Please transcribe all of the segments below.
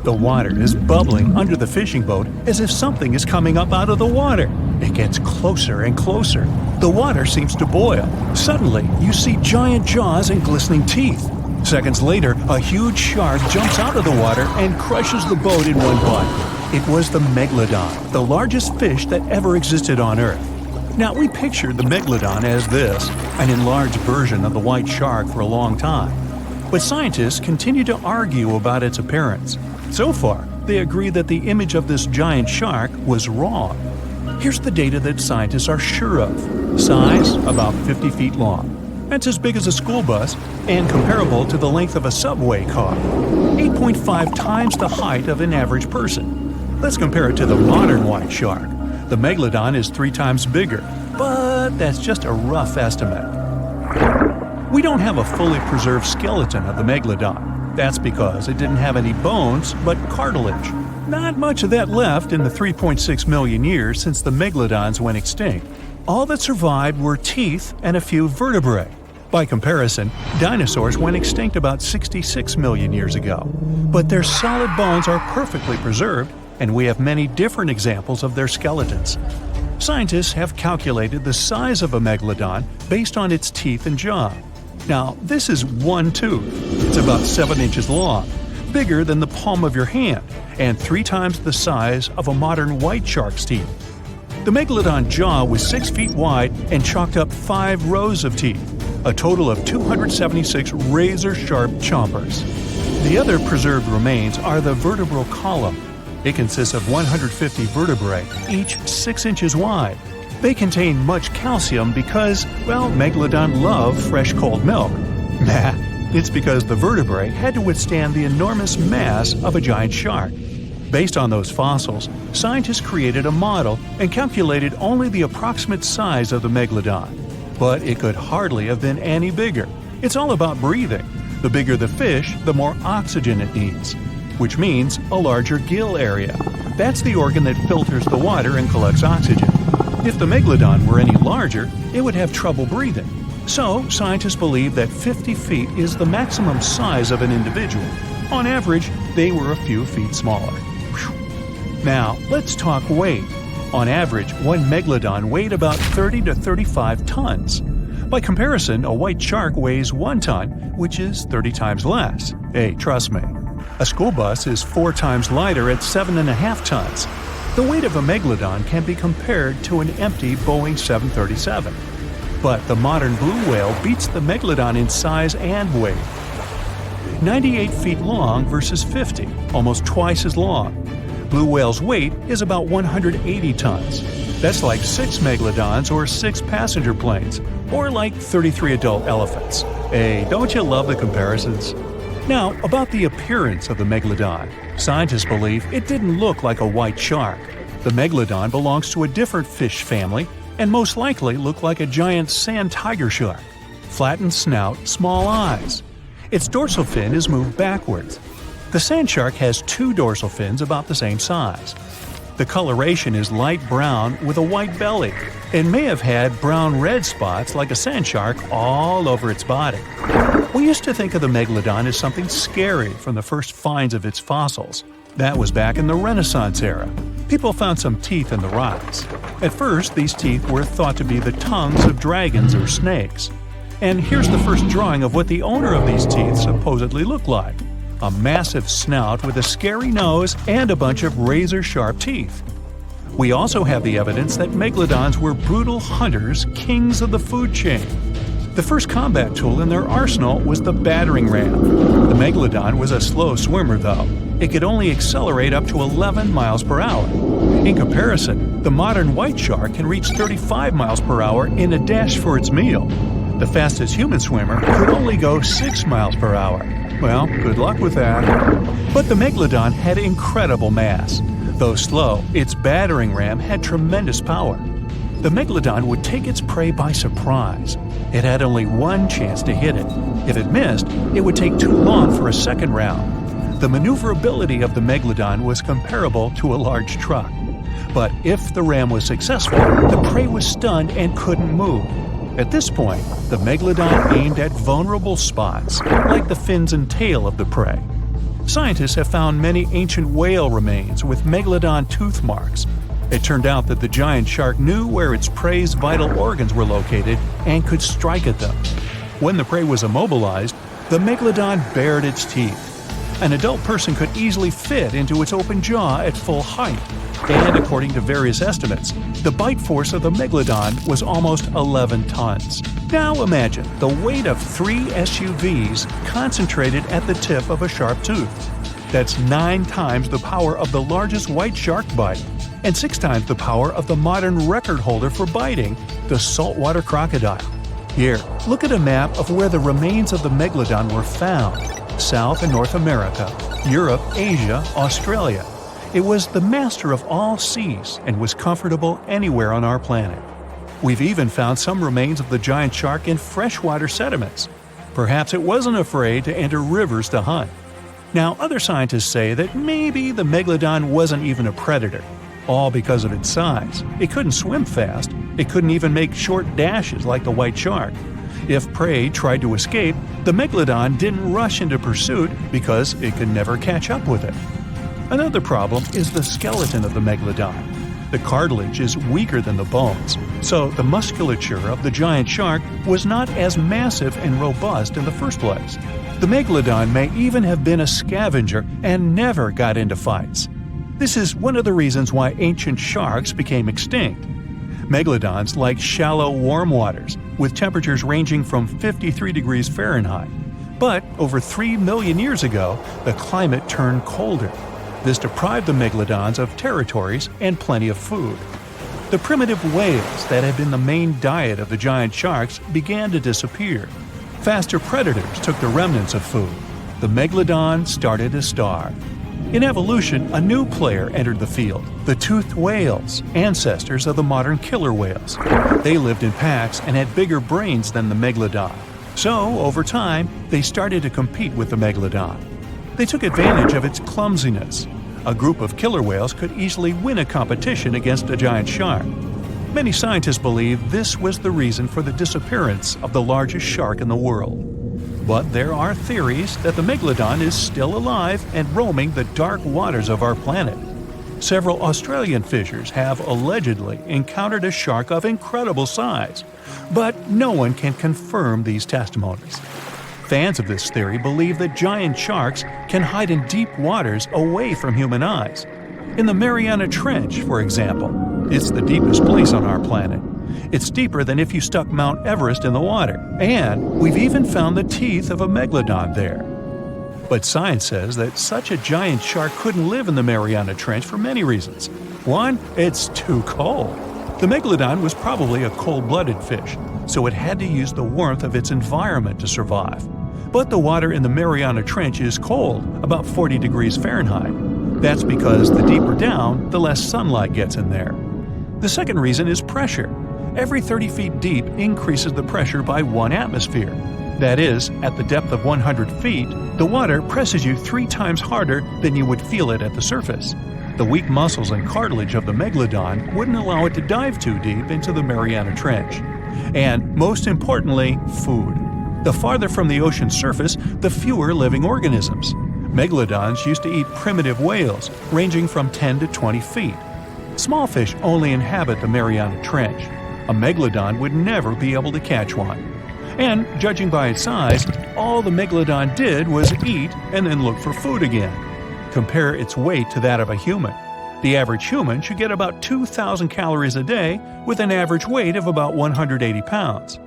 The water is bubbling under the fishing boat as if something is coming up out of the water. It gets closer and closer. The water seems to boil. Suddenly, you see giant jaws and glistening teeth. Seconds later, a huge shark jumps out of the water and crushes the boat in one bite. It was the Megalodon, the largest fish that ever existed on Earth. Now, we pictured the Megalodon as this, an enlarged version of the white shark for a long time. But scientists continue to argue about its appearance. So far, they agree that the image of this giant shark was wrong. Here's the data that scientists are sure of. Size, about 50 feet long. That's as big as a school bus and comparable to the length of a subway car. 8.5 times the height of an average person. Let's compare it to the modern white shark. The Megalodon is 3 times bigger, but that's just a rough estimate. We don't have a fully preserved skeleton of the Megalodon. That's because it didn't have any bones, but cartilage. Not much of that left in the 3.6 million years since the Megalodons went extinct. All that survived were teeth and a few vertebrae. By comparison, dinosaurs went extinct about 66 million years ago. But their solid bones are perfectly preserved, and we have many different examples of their skeletons. Scientists have calculated the size of a Megalodon based on its teeth and jaw. Now, this is one tooth. It's about 7 inches long, bigger than the palm of your hand, and 3 times the size of a modern white shark's teeth. The Megalodon jaw was 6 feet wide and chalked up 5 rows of teeth, a total of 276 razor-sharp chompers. The other preserved remains are the vertebral column. It consists of 150 vertebrae, each 6 inches wide. They contain much calcium because, well, Megalodon love fresh cold milk. Nah, it's because the vertebrae had to withstand the enormous mass of a giant shark. Based on those fossils, scientists created a model and calculated only the approximate size of the Megalodon. But it could hardly have been any bigger. It's all about breathing. The bigger the fish, the more oxygen it needs, which means a larger gill area. That's the organ that filters the water and collects oxygen. If the Megalodon were any larger, it would have trouble breathing. So, scientists believe that 50 feet is the maximum size of an individual. On average, they were a few feet smaller. Now, let's talk weight. On average, one Megalodon weighed about 30 to 35 tons. By comparison, a white shark weighs 1 ton, which is 30 times less. Hey, trust me. A school bus is 4 times lighter at 7.5 tons. The weight of a Megalodon can be compared to an empty Boeing 737. But the modern blue whale beats the Megalodon in size and weight. 98 feet long versus 50, almost twice as long. Blue whale's weight is about 180 tons. That's like 6 Megalodons or 6 passenger planes, or like 33 adult elephants. Hey, don't you love the comparisons? Now, about the appearance of the Megalodon. Scientists believe it didn't look like a white shark. The Megalodon belongs to a different fish family and most likely looked like a giant sand tiger shark. Flattened snout, small eyes. Its dorsal fin is moved backwards. The sand shark has 2 dorsal fins about the same size. The coloration is light brown with a white belly and may have had brown-red spots like a sand shark all over its body. We used to think of the Megalodon as something scary from the first finds of its fossils. That was back in the Renaissance era. People found some teeth in the rocks. At first, these teeth were thought to be the tongues of dragons or snakes. And here's the first drawing of what the owner of these teeth supposedly looked like. A massive snout with a scary nose and a bunch of razor-sharp teeth. We also have the evidence that Megalodons were brutal hunters, kings of the food chain. The first combat tool in their arsenal was the battering ram. The Megalodon was a slow swimmer, though. It could only accelerate up to 11 miles per hour. In comparison, the modern white shark can reach 35 miles per hour in a dash for its meal. The fastest human swimmer could only go 6 miles per hour. Well, good luck with that. But the Megalodon had incredible mass. Though slow, its battering ram had tremendous power. The Megalodon would take its prey by surprise. It had only one chance to hit it. If it missed, it would take too long for a second round. The maneuverability of the Megalodon was comparable to a large truck. But if the ram was successful, the prey was stunned and couldn't move. At this point, the Megalodon aimed at vulnerable spots, like the fins and tail of the prey. Scientists have found many ancient whale remains with Megalodon tooth marks. It turned out that the giant shark knew where its prey's vital organs were located and could strike at them. When the prey was immobilized, the Megalodon bared its teeth. An adult person could easily fit into its open jaw at full height, and according to various estimates, the bite force of the Megalodon was almost 11 tons. Now imagine the weight of 3 SUVs concentrated at the tip of a sharp tooth. That's 9 times the power of the largest white shark bite, and 6 times the power of the modern record holder for biting, the saltwater crocodile. Here, look at a map of where the remains of the Megalodon were found. South and North America, Europe, Asia, Australia. It was the master of all seas and was comfortable anywhere on our planet. We've even found some remains of the giant shark in freshwater sediments. Perhaps it wasn't afraid to enter rivers to hunt. Now, other scientists say that maybe the Megalodon wasn't even a predator, all because of its size. It couldn't swim fast. It couldn't even make short dashes like the white shark. If prey tried to escape, the Megalodon didn't rush into pursuit because it could never catch up with it. Another problem is the skeleton of the Megalodon. The cartilage is weaker than the bones, so the musculature of the giant shark was not as massive and robust in the first place. The Megalodon may even have been a scavenger and never got into fights. This is one of the reasons why ancient sharks became extinct. Megalodons like shallow, warm waters, with temperatures ranging from 53 degrees Fahrenheit. But over 3 million years ago, the climate turned colder. This deprived the Megalodons of territories and plenty of food. The primitive whales that had been the main diet of the giant sharks began to disappear. Faster predators took the remnants of food. The Megalodon started to starve. In evolution, a new player entered the field, the toothed whales, ancestors of the modern killer whales. They lived in packs and had bigger brains than the Megalodon. So, over time, they started to compete with the Megalodon. They took advantage of its clumsiness. A group of killer whales could easily win a competition against a giant shark. Many scientists believe this was the reason for the disappearance of the largest shark in the world. But there are theories that the Megalodon is still alive and roaming the dark waters of our planet. Several Australian fishers have allegedly encountered a shark of incredible size, but no one can confirm these testimonies. Fans of this theory believe that giant sharks can hide in deep waters away from human eyes. In the Mariana Trench, for example, it's the deepest place on our planet. It's deeper than if you stuck Mount Everest in the water, and we've even found the teeth of a Megalodon there. But science says that such a giant shark couldn't live in the Mariana Trench for many reasons. One, it's too cold. The Megalodon was probably a cold-blooded fish, so it had to use the warmth of its environment to survive. But the water in the Mariana Trench is cold, about 40 degrees Fahrenheit. That's because the deeper down, the less sunlight gets in there. The second reason is pressure. Every 30 feet deep increases the pressure by 1 atmosphere. That is, at the depth of 100 feet, the water presses you 3 times harder than you would feel it at the surface. The weak muscles and cartilage of the Megalodon wouldn't allow it to dive too deep into the Mariana Trench. And, most importantly, food. The farther from the ocean's surface, the fewer living organisms. Megalodons used to eat primitive whales, ranging from 10 to 20 feet. Small fish only inhabit the Mariana Trench. A Megalodon would never be able to catch one. And, judging by its size, all the Megalodon did was eat and then look for food again. Compare its weight to that of a human. The average human should get about 2,000 calories a day with an average weight of about 180 pounds.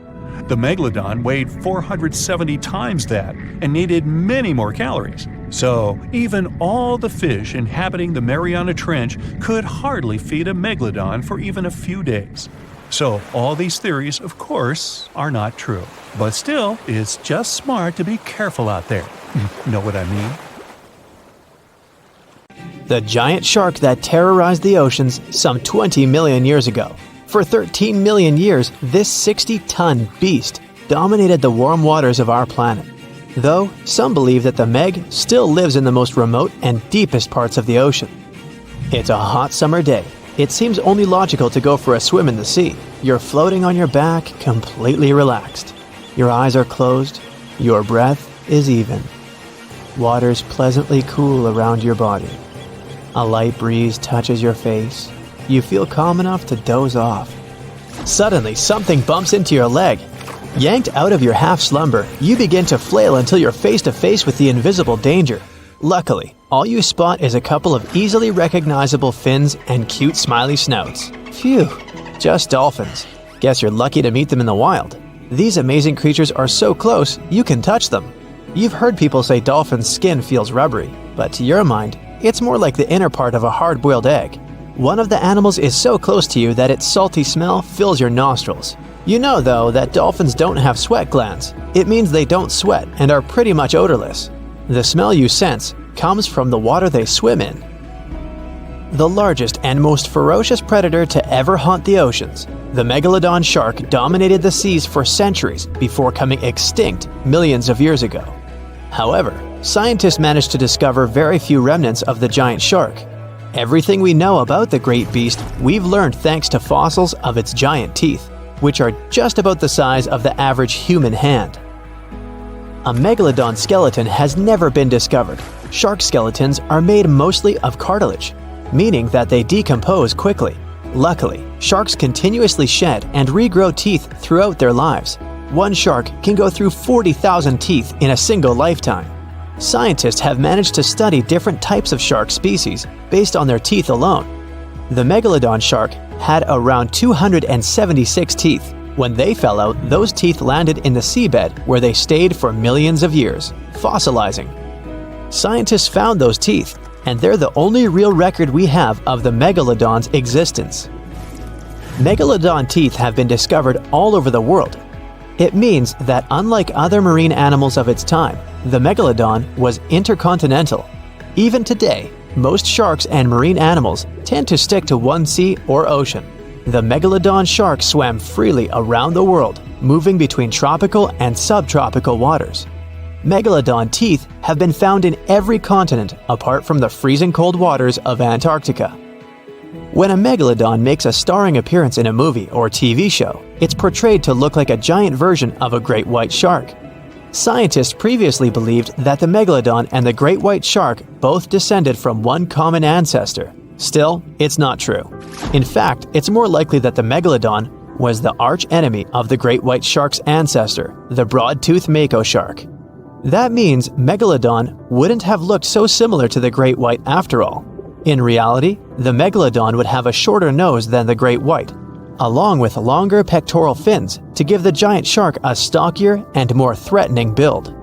The Megalodon weighed 470 times that and needed many more calories. So, even all the fish inhabiting the Mariana Trench could hardly feed a Megalodon for even a few days. So, all these theories, of course, are not true. But still, it's just smart to be careful out there. Know what I mean? The giant shark that terrorized the oceans some 20 million years ago. For 13 million years, this 60-ton beast dominated the warm waters of our planet. Though, some believe that the Meg still lives in the most remote and deepest parts of the ocean. It's a hot summer day. It seems only logical to go for a swim in the sea. You're floating on your back, completely relaxed. Your eyes are closed. Your breath is even. Waters pleasantly cool around your body. A light breeze touches your face. You feel calm enough to doze off. Suddenly, something bumps into your leg. Yanked out of your half-slumber, you begin to flail until you're face to face with the invisible danger. Luckily, all you spot is a couple of easily recognizable fins and cute smiley snouts. Phew, just dolphins. Guess you're lucky to meet them in the wild. These amazing creatures are so close, you can touch them. You've heard people say dolphins' skin feels rubbery, but to your mind, it's more like the inner part of a hard-boiled egg. One of the animals is so close to you that its salty smell fills your nostrils. You know, though, that dolphins don't have sweat glands. It means they don't sweat and are pretty much odorless. The smell you sense comes from the water they swim in. The largest and most ferocious predator to ever haunt the oceans, the Megalodon shark dominated the seas for centuries before coming extinct millions of years ago. However, scientists managed to discover very few remnants of the giant shark. Everything we know about the great beast we've learned thanks to fossils of its giant teeth, which are just about the size of the average human hand. A megalodon skeleton has never been discovered. Shark skeletons are made mostly of cartilage, meaning that they decompose quickly. Luckily, sharks continuously shed and regrow teeth throughout their lives. One shark can go through 40,000 teeth in a single lifetime. Scientists have managed to study different types of shark species based on their teeth alone. The Megalodon shark had around 276 teeth. When they fell out, those teeth landed in the seabed where they stayed for millions of years, fossilizing. Scientists found those teeth, and they're the only real record we have of the Megalodon's existence. Megalodon teeth have been discovered all over the world. It means that unlike other marine animals of its time, the Megalodon was intercontinental. Even today, most sharks and marine animals tend to stick to one sea or ocean. The Megalodon shark swam freely around the world, moving between tropical and subtropical waters. Megalodon teeth have been found in every continent apart from the freezing cold waters of Antarctica. When a megalodon makes a starring appearance in a movie or TV show, it's portrayed to look like a giant version of a great white shark. Scientists previously believed that the megalodon and the great white shark both descended from one common ancestor. Still, it's not true. In fact, it's more likely that the megalodon was the arch enemy of the great white shark's ancestor, the broad-toothed mako shark. That means Megalodon wouldn't have looked so similar to the great white after all. In reality, the Megalodon would have a shorter nose than the great white, along with longer pectoral fins to give the giant shark a stockier and more threatening build.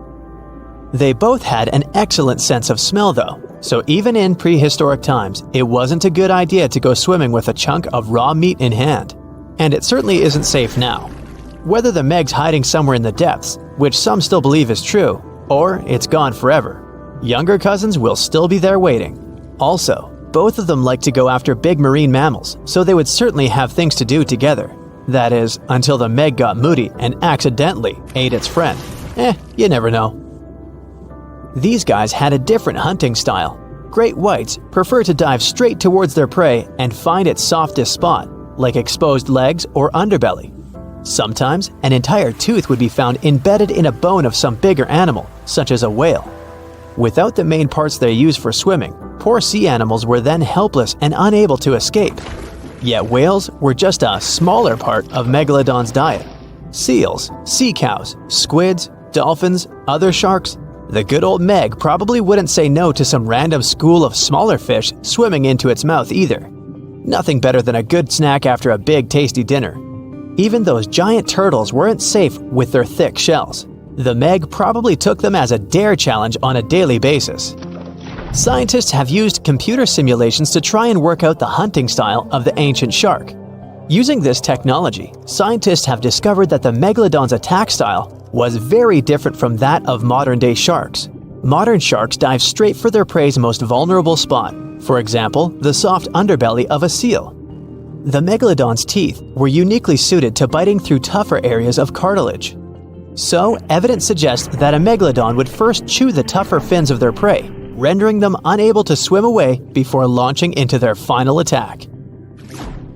They both had an excellent sense of smell though, so even in prehistoric times, it wasn't a good idea to go swimming with a chunk of raw meat in hand. And it certainly isn't safe now. Whether the Meg's hiding somewhere in the depths, which some still believe is true, or it's gone forever, younger cousins will still be there waiting. Also, both of them like to go after big marine mammals, so they would certainly have things to do together. That is, until the Meg got moody and accidentally ate its friend. You never know. These guys had a different hunting style. Great whites prefer to dive straight towards their prey and find its softest spot, like exposed legs or underbelly. Sometimes, an entire tooth would be found embedded in a bone of some bigger animal, such as a whale. Without the main parts they use for swimming, poor sea animals were then helpless and unable to escape. Yet whales were just a smaller part of Megalodon's diet. Seals, sea cows, squids, dolphins, other sharks. The good old Meg probably wouldn't say no to some random school of smaller fish swimming into its mouth either. Nothing better than a good snack after a big tasty dinner. Even those giant turtles weren't safe with their thick shells. The Meg probably took them as a dare challenge on a daily basis. Scientists have used computer simulations to try and work out the hunting style of the ancient shark. Using this technology, scientists have discovered that the Megalodon's attack style was very different from that of modern-day sharks. Modern sharks dive straight for their prey's most vulnerable spot, for example, the soft underbelly of a seal. The Megalodon's teeth were uniquely suited to biting through tougher areas of cartilage. So, evidence suggests that a Megalodon would first chew the tougher fins of their prey, rendering them unable to swim away before launching into their final attack.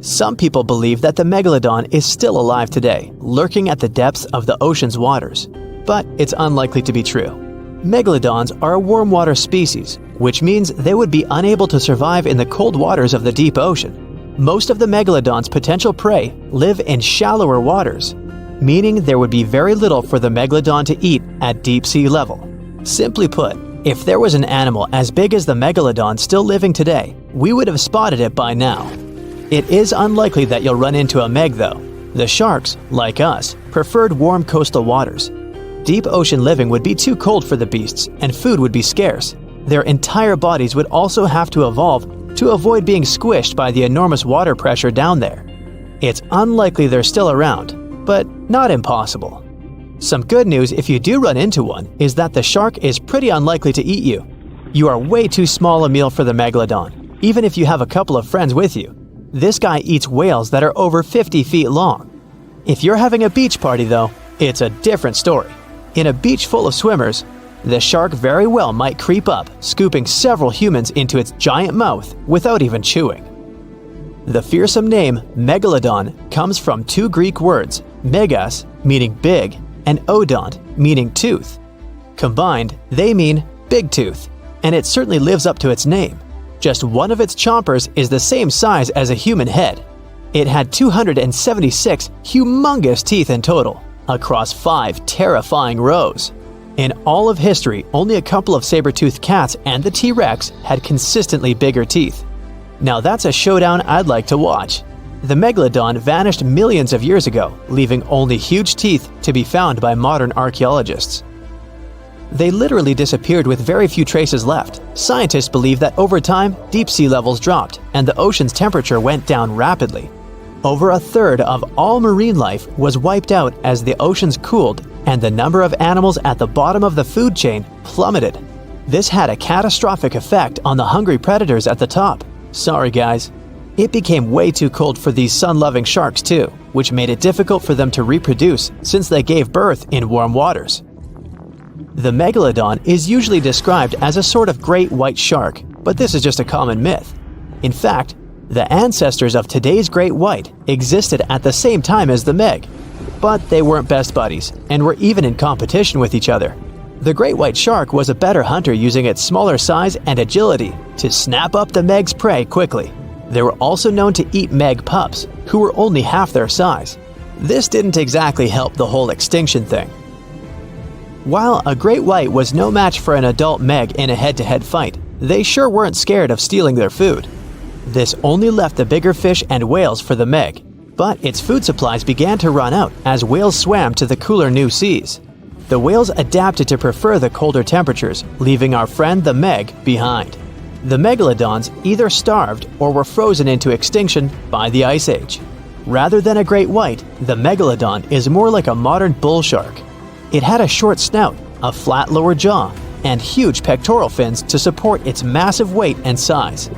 Some people believe that the Megalodon is still alive today, lurking at the depths of the ocean's waters. But it's unlikely to be true. Megalodons are a warm water species, which means they would be unable to survive in the cold waters of the deep ocean. Most of the megalodon's potential prey live in shallower waters, meaning there would be very little for the megalodon to eat at deep sea level. Simply put, if there was an animal as big as the megalodon still living today, we would have spotted it by now. It is unlikely that you'll run into a meg though. The sharks, like us, preferred warm coastal waters. Deep ocean living would be too cold for the beasts, and food would be scarce. Their entire bodies would also have to evolve to avoid being squished by the enormous water pressure down there. It's unlikely they're still around, but not impossible. Some good news if you do run into one is that the shark is pretty unlikely to eat you. You are way too small a meal for the megalodon, even if you have a couple of friends with you. This guy eats whales that are over 50 feet long. If you're having a beach party though, it's a different story. In a beach full of swimmers, the shark very well might creep up, scooping several humans into its giant mouth without even chewing. The fearsome name Megalodon comes from two Greek words, megas, meaning big, and odont, meaning tooth. Combined, they mean big tooth, and it certainly lives up to its name. Just one of its chompers is the same size as a human head. It had 276 humongous teeth in total, across 5 terrifying rows. In all of history, only a couple of saber-toothed cats and the T-Rex had consistently bigger teeth. Now that's a showdown I'd like to watch. The Megalodon vanished millions of years ago, leaving only huge teeth to be found by modern archaeologists. They literally disappeared with very few traces left. Scientists believe that over time, deep sea levels dropped and the ocean's temperature went down rapidly. Over a third of all marine life was wiped out as the oceans cooled and the number of animals at the bottom of the food chain plummeted. This had a catastrophic effect on the hungry predators at the top. Sorry guys. It became way too cold for these sun-loving sharks too, which made it difficult for them to reproduce since they gave birth in warm waters. The Megalodon is usually described as a sort of great white shark, but this is just a common myth. In fact, the ancestors of today's great white existed at the same time as the Meg, but they weren't best buddies and were even in competition with each other. The great white shark was a better hunter using its smaller size and agility to snap up the Meg's prey quickly. They were also known to eat Meg pups, who were only half their size. This didn't exactly help the whole extinction thing. While a great white was no match for an adult Meg in a head-to-head fight, they sure weren't scared of stealing their food. This only left the bigger fish and whales for the Meg, but its food supplies began to run out as whales swam to the cooler new seas. The whales adapted to prefer the colder temperatures, leaving our friend the Meg behind. The Megalodons either starved or were frozen into extinction by the Ice Age. Rather than a great white, the Megalodon is more like a modern bull shark. It had a short snout, a flat lower jaw, and huge pectoral fins to support its massive weight and size.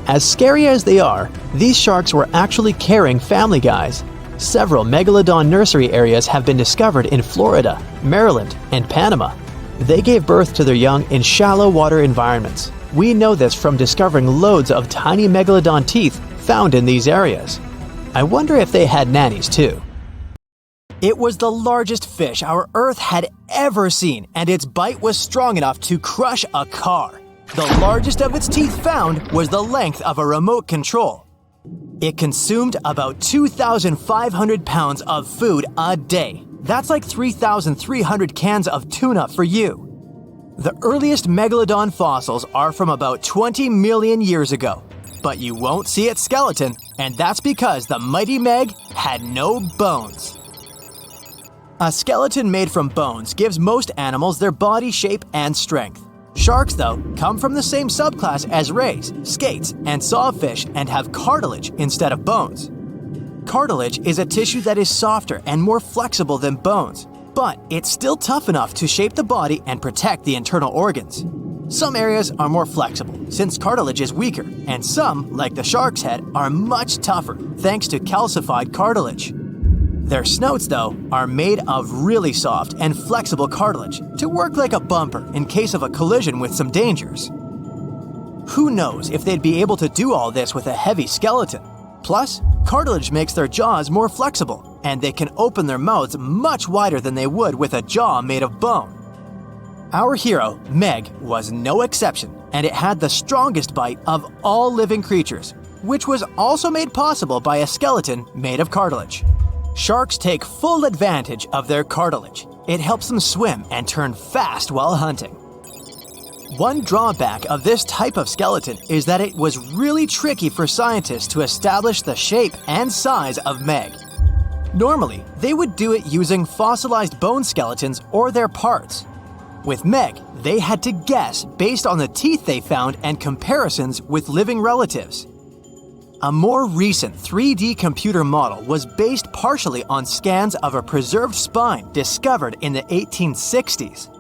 As scary as they are, these sharks were actually caring family guys. Several Megalodon nursery areas have been discovered in Florida, Maryland, and Panama. They gave birth to their young in shallow water environments. We know this from discovering loads of tiny Megalodon teeth found in these areas. I wonder if they had nannies too. It was the largest fish our Earth had ever seen, and its bite was strong enough to crush a car. The largest of its teeth found was the length of a remote control. It consumed about 2,500 pounds of food a day. That's like 3,300 cans of tuna for you. The earliest Megalodon fossils are from about 20 million years ago, but you won't see its skeleton, and that's because the mighty Meg had no bones. A skeleton made from bones gives most animals their body shape and strength. Sharks, though, come from the same subclass as rays, skates, and sawfish and have cartilage instead of bones. Cartilage is a tissue that is softer and more flexible than bones, but it's still tough enough to shape the body and protect the internal organs. Some areas are more flexible, since cartilage is weaker, and some, like the shark's head, are much tougher thanks to calcified cartilage. Their snouts, though, are made of really soft and flexible cartilage to work like a bumper in case of a collision with some dangers. Who knows if they'd be able to do all this with a heavy skeleton? Plus, cartilage makes their jaws more flexible, and they can open their mouths much wider than they would with a jaw made of bone. Our hero, Meg, was no exception, and it had the strongest bite of all living creatures, which was also made possible by a skeleton made of cartilage. Sharks take full advantage of their cartilage. It helps them swim and turn fast while hunting. One drawback of this type of skeleton is that it was really tricky for scientists to establish the shape and size of Meg. Normally, they would do it using fossilized bone skeletons or their parts. With Meg, they had to guess based on the teeth they found and comparisons with living relatives. A more recent 3D computer model was based partially on scans of a preserved spine discovered in the 1860s.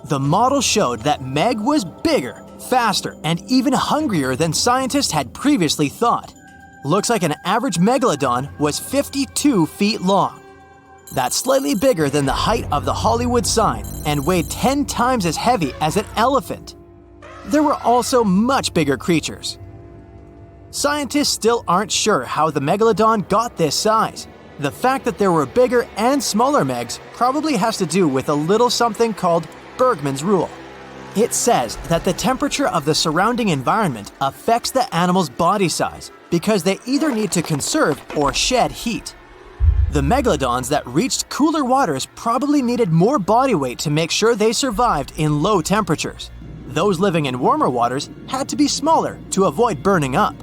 The model showed that Meg was bigger, faster, and even hungrier than scientists had previously thought. Looks like an average Megalodon was 52 feet long. That's slightly bigger than the height of the Hollywood sign and weighed 10 times as heavy as an elephant. There were also much bigger creatures. Scientists still aren't sure how the Megalodon got this size. The fact that there were bigger and smaller Megs probably has to do with a little something called Bergmann's rule. It says that the temperature of the surrounding environment affects the animal's body size because they either need to conserve or shed heat. The Megalodons that reached cooler waters probably needed more body weight to make sure they survived in low temperatures. Those living in warmer waters had to be smaller to avoid burning up.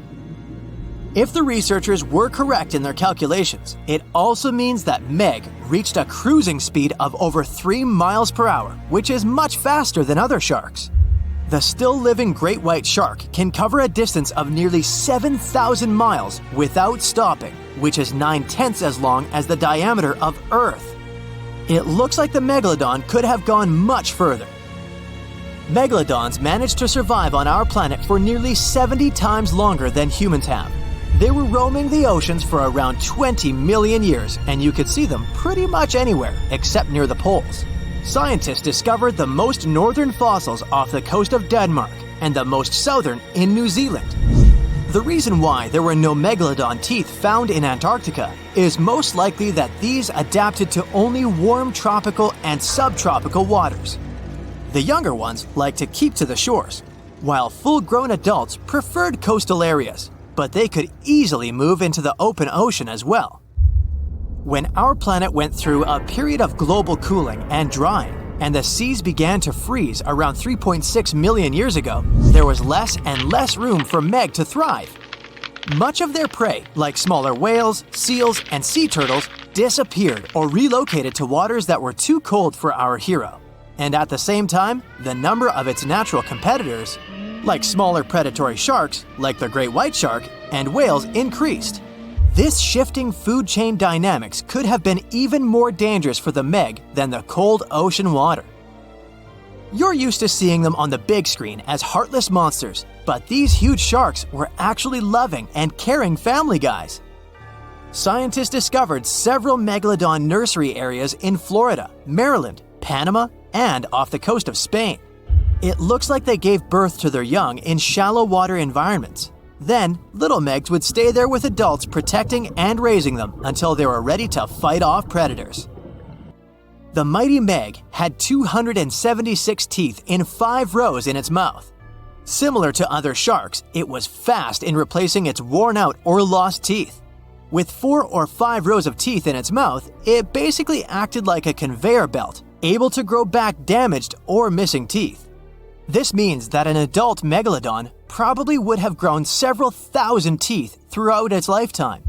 If the researchers were correct in their calculations, it also means that Meg reached a cruising speed of over 3 miles per hour, which is much faster than other sharks. The still-living great white shark can cover a distance of nearly 7,000 miles without stopping, which is 9/10 as long as the diameter of Earth. It looks like the Megalodon could have gone much further. Megalodons managed to survive on our planet for nearly 70 times longer than humans have. They were roaming the oceans for around 20 million years, and you could see them pretty much anywhere except near the poles. Scientists discovered the most northern fossils off the coast of Denmark and the most southern in New Zealand. The reason why there were no Megalodon teeth found in Antarctica is most likely that these adapted to only warm tropical and subtropical waters. The younger ones like to keep to the shores, while full-grown adults preferred coastal areas, but they could easily move into the open ocean as well. When our planet went through a period of global cooling and drying, and the seas began to freeze around 3.6 million years ago, there was less and less room for Meg to thrive. Much of their prey, like smaller whales, seals, and sea turtles, disappeared or relocated to waters that were too cold for our hero. And at the same time, the number of its natural competitors, like smaller predatory sharks, like the great white shark, and whales, increased. This shifting food chain dynamics could have been even more dangerous for the Meg than the cold ocean water. You're used to seeing them on the big screen as heartless monsters, but these huge sharks were actually loving and caring family guys. Scientists discovered several Megalodon nursery areas in Florida, Maryland, Panama, and off the coast of Spain. It looks like they gave birth to their young in shallow water environments. Then, little Megs would stay there with adults protecting and raising them until they were ready to fight off predators. The mighty Meg had 276 teeth in 5 rows in its mouth. Similar to other sharks, it was fast in replacing its worn-out or lost teeth. With 4 or 5 rows of teeth in its mouth, it basically acted like a conveyor belt, able to grow back damaged or missing teeth. This means that an adult Megalodon probably would have grown several thousand teeth throughout its lifetime.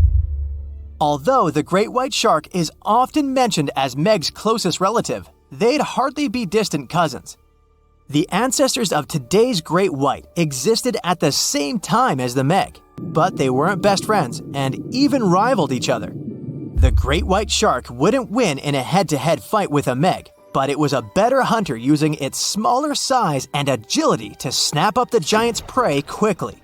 Although the great white shark is often mentioned as Meg's closest relative, they'd hardly be distant cousins. The ancestors of today's great white existed at the same time as the Meg, but they weren't best friends and even rivaled each other. The great white shark wouldn't win in a head-to-head fight with a Meg, but it was a better hunter using its smaller size and agility to snap up the giant's prey quickly.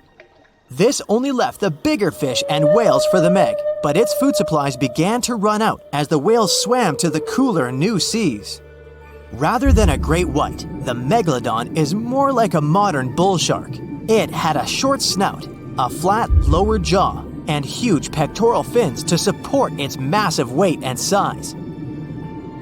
This only left the bigger fish and whales for the Meg, but its food supplies began to run out as the whales swam to the cooler new seas. Rather than a great white, the Megalodon is more like a modern bull shark. It had a short snout, a flat lower jaw, and huge pectoral fins to support its massive weight and size.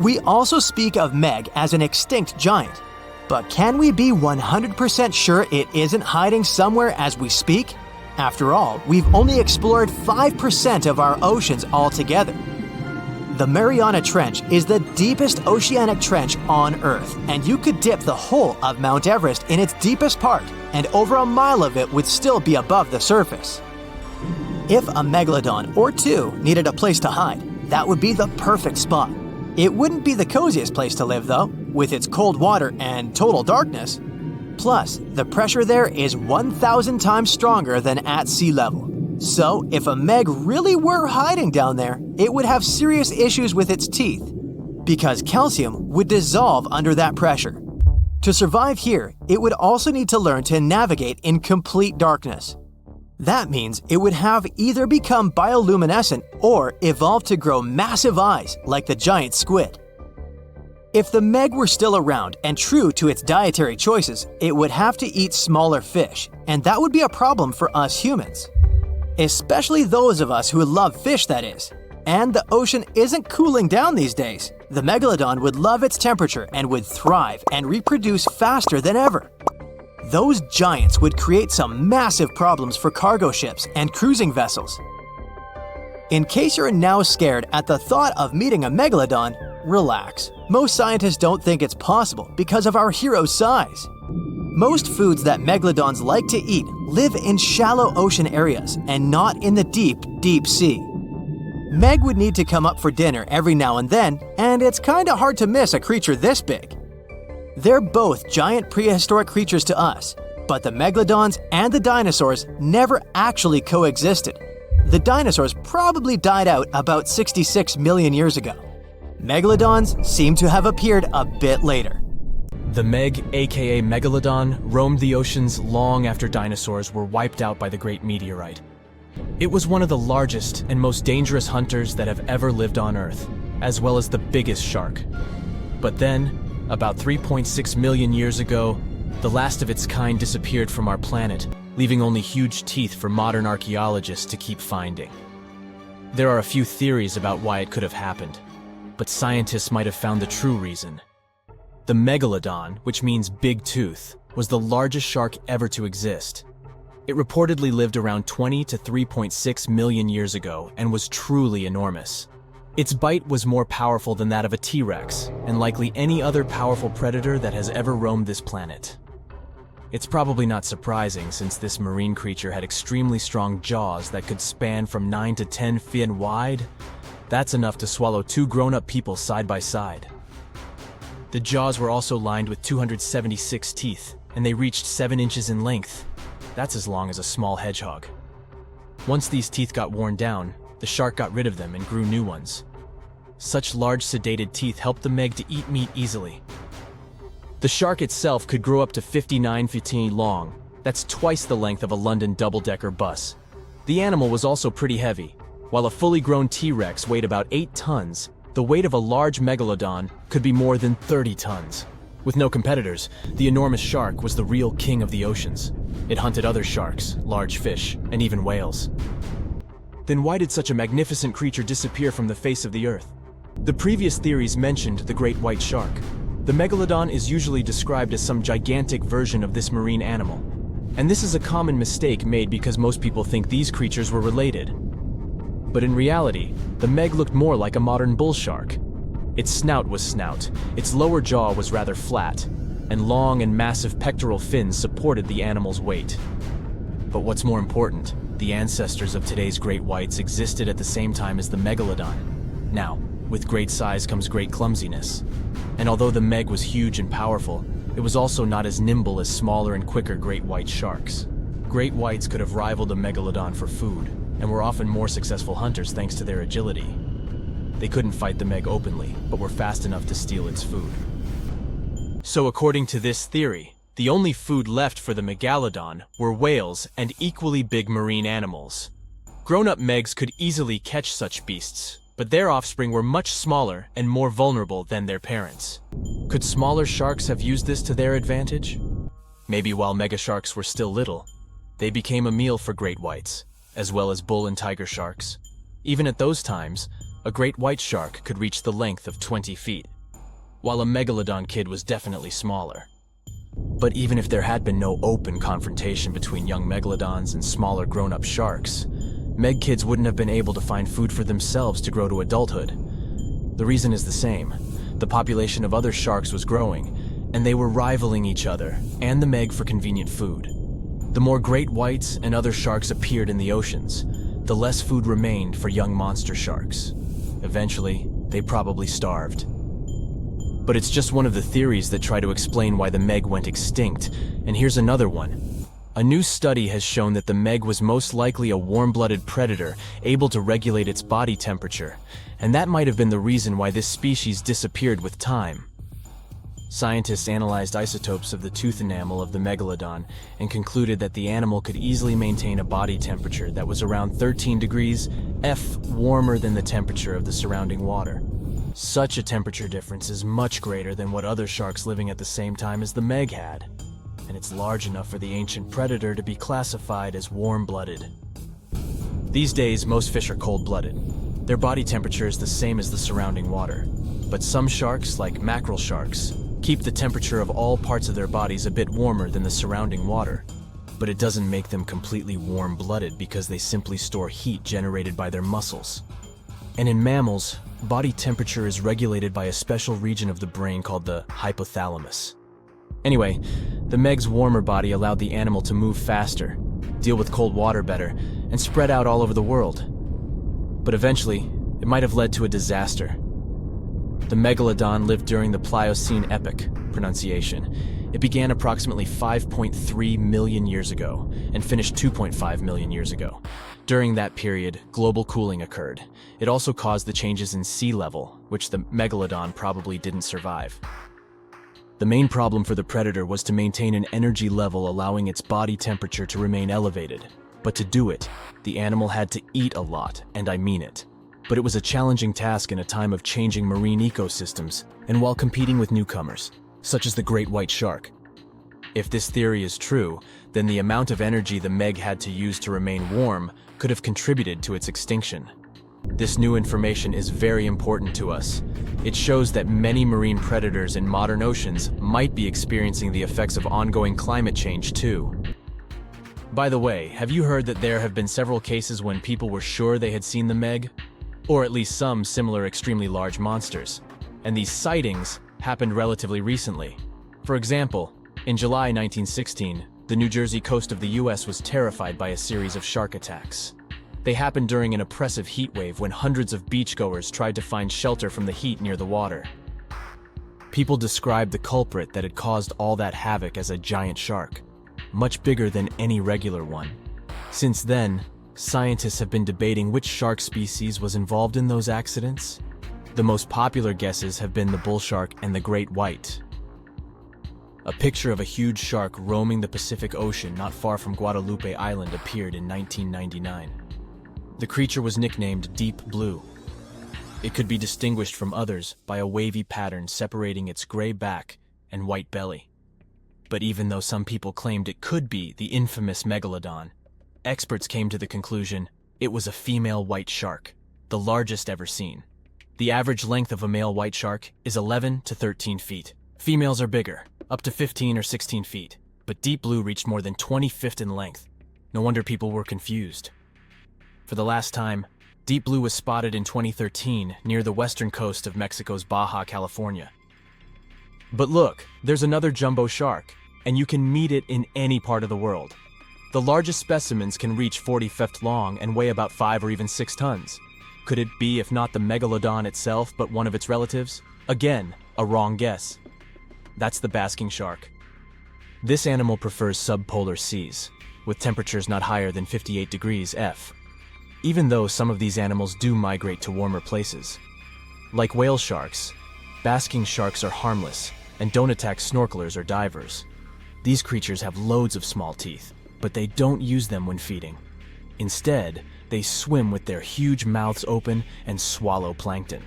We also speak of Meg as an extinct giant. But can we be 100% sure it isn't hiding somewhere as we speak? After all, we've only explored 5% of our oceans altogether. The Mariana Trench is the deepest oceanic trench on Earth, and you could dip the whole of Mount Everest in its deepest part, and over a mile of it would still be above the surface. If a megalodon or two needed a place to hide, that would be the perfect spot. It wouldn't be the coziest place to live, though, with its cold water and total darkness. Plus, the pressure there is 1,000 times stronger than at sea level. So, if a meg really were hiding down there, it would have serious issues with its teeth, because calcium would dissolve under that pressure. To survive here, it would also need to learn to navigate in complete darkness. That means it would have either become bioluminescent or evolve to grow massive eyes like the giant squid. If the meg were still around and true to its dietary choices, it would have to eat smaller fish, and that would be a problem for us humans. Especially those of us who love fish, that is. And the ocean isn't cooling down these days. The megalodon would love its temperature and would thrive and reproduce faster than ever. Those giants would create some massive problems for cargo ships and cruising vessels. In case you're now scared at the thought of meeting a megalodon, relax. Most scientists don't think it's possible because of our hero's size. Most foods that megalodons like to eat live in shallow ocean areas and not in the deep, deep sea. Meg would need to come up for dinner every now and then, and it's kinda hard to miss a creature this big. They're both giant prehistoric creatures to us, but the megalodons and the dinosaurs never actually coexisted. The dinosaurs probably died out about 66 million years ago. Megalodons seem to have appeared a bit later. The Meg, aka Megalodon, roamed the oceans long after dinosaurs were wiped out by the Great Meteorite. It was one of the largest and most dangerous hunters that have ever lived on Earth, as well as the biggest shark. But then, about 3.6 million years ago, the last of its kind disappeared from our planet, leaving only huge teeth for modern archaeologists to keep finding. There are a few theories about why it could have happened, but scientists might have found the true reason. The Megalodon, which means big tooth, was the largest shark ever to exist. It reportedly lived around 20 to 3.6 million years ago and was truly enormous. Its bite was more powerful than that of a T-Rex, and likely any other powerful predator that has ever roamed this planet. It's probably not surprising since this marine creature had extremely strong jaws that could span from 9 to 10 feet wide. That's enough to swallow two grown-up people side by side. The jaws were also lined with 276 teeth, and they reached 7 inches in length. That's as long as a small hedgehog. Once these teeth got worn down, the shark got rid of them and grew new ones. Such large sedated teeth helped the Meg to eat meat easily. The shark itself could grow up to 59 feet long. That's twice the length of a London double-decker bus. The animal was also pretty heavy. While a fully grown T-Rex weighed about 8 tons, the weight of a large megalodon could be more than 30 tons. With no competitors, the enormous shark was the real king of the oceans. It hunted other sharks, large fish, and even whales. Then why did such a magnificent creature disappear from the face of the Earth? The previous theories mentioned the great white shark. The megalodon is usually described as some gigantic version of this marine animal. And this is a common mistake made because most people think these creatures were related. But in reality, the Meg looked more like a modern bull shark. Its snout was snout, its lower jaw was rather flat, and long and massive pectoral fins supported the animal's weight. But what's more important, the ancestors of today's great whites existed at the same time as the megalodon. Now, with great size comes great clumsiness. And although the Meg was huge and powerful, it was also not as nimble as smaller and quicker great white sharks. Great whites could have rivaled a megalodon for food, and were often more successful hunters thanks to their agility. They couldn't fight the Meg openly, but were fast enough to steal its food. So according to this theory, the only food left for the Megalodon were whales and equally big marine animals. Grown-up Megs could easily catch such beasts, but their offspring were much smaller and more vulnerable than their parents. Could smaller sharks have used this to their advantage? Maybe while megasharks were still little, they became a meal for great whites, as well as bull and tiger sharks. Even at those times, a great white shark could reach the length of 20 feet, while a megalodon kid was definitely smaller. But even if there had been no open confrontation between young megalodons and smaller grown-up sharks, meg kids wouldn't have been able to find food for themselves to grow to adulthood. The reason is the same. The population of other sharks was growing, and they were rivaling each other and the meg for convenient food. The more great whites and other sharks appeared in the oceans, the less food remained for young monster sharks. Eventually, they probably starved. But it's just one of the theories that try to explain why the meg went extinct, and here's another one. A new study has shown that the meg was most likely a warm-blooded predator able to regulate its body temperature, and that might have been the reason why this species disappeared with time. Scientists analyzed isotopes of the tooth enamel of the megalodon and concluded that the animal could easily maintain a body temperature that was around 13 degrees F warmer than the temperature of the surrounding water. Such a temperature difference is much greater than what other sharks living at the same time as the meg had, and it's large enough for the ancient predator to be classified as warm-blooded. These days, most fish are cold-blooded. Their body temperature is the same as the surrounding water, but some sharks, like mackerel sharks, keep the temperature of all parts of their bodies a bit warmer than the surrounding water. But it doesn't make them completely warm-blooded because they simply store heat generated by their muscles. And in mammals, body temperature is regulated by a special region of the brain called the hypothalamus. Anyway, the meg's warmer body allowed the animal to move faster, deal with cold water better, and spread out all over the world. But eventually, it might have led to a disaster. The megalodon lived during the Pliocene epoch, pronunciation. It began approximately 5.3 million years ago and finished 2.5 million years ago. During that period, global cooling occurred. It also caused the changes in sea level, which the megalodon probably didn't survive. The main problem for the predator was to maintain an energy level allowing its body temperature to remain elevated. But to do it, the animal had to eat a lot, and I mean it. But it was a challenging task in a time of changing marine ecosystems and while competing with newcomers, such as the great white shark. If this theory is true, then the amount of energy the meg had to use to remain warm could have contributed to its extinction. This new information is very important to us. It shows that many marine predators in modern oceans might be experiencing the effects of ongoing climate change too. By the way, have you heard that there have been several cases when people were sure they had seen the meg? Or at least some similar extremely large monsters. And these sightings happened relatively recently. For example, in July 1916, the New Jersey coast of the US was terrified by a series of shark attacks. They happened during an oppressive heat wave when hundreds of beachgoers tried to find shelter from the heat near the water. People described the culprit that had caused all that havoc as a giant shark, much bigger than any regular one. Since then, scientists have been debating which shark species was involved in those accidents. The most popular guesses have been the bull shark and the great white. A picture of a huge shark roaming the Pacific Ocean not far from Guadalupe Island appeared in 1999. The creature was nicknamed Deep Blue. It could be distinguished from others by a wavy pattern separating its gray back and white belly. But even though some people claimed it could be the infamous Megalodon, experts came to the conclusion it was a female white shark, the largest ever seen. The average length of a male white shark is 11 to 13 feet. Females are bigger, up to 15 or 16 feet, but Deep Blue reached more than 20 feet in length. No wonder people were confused. For the last time, Deep Blue was spotted in 2013 near the western coast of Mexico's Baja California. But look, there's another jumbo shark, and you can meet it in any part of the world. The largest specimens can reach 40 feet long and weigh about 5 or even 6 tons. Could it be, if not the Megalodon itself, but one of its relatives? Again, a wrong guess. That's the basking shark. This animal prefers subpolar seas, with temperatures not higher than 58 degrees F, even though some of these animals do migrate to warmer places. Like whale sharks, basking sharks are harmless and don't attack snorkelers or divers. These creatures have loads of small teeth, but they don't use them when feeding. Instead, they swim with their huge mouths open and swallow plankton.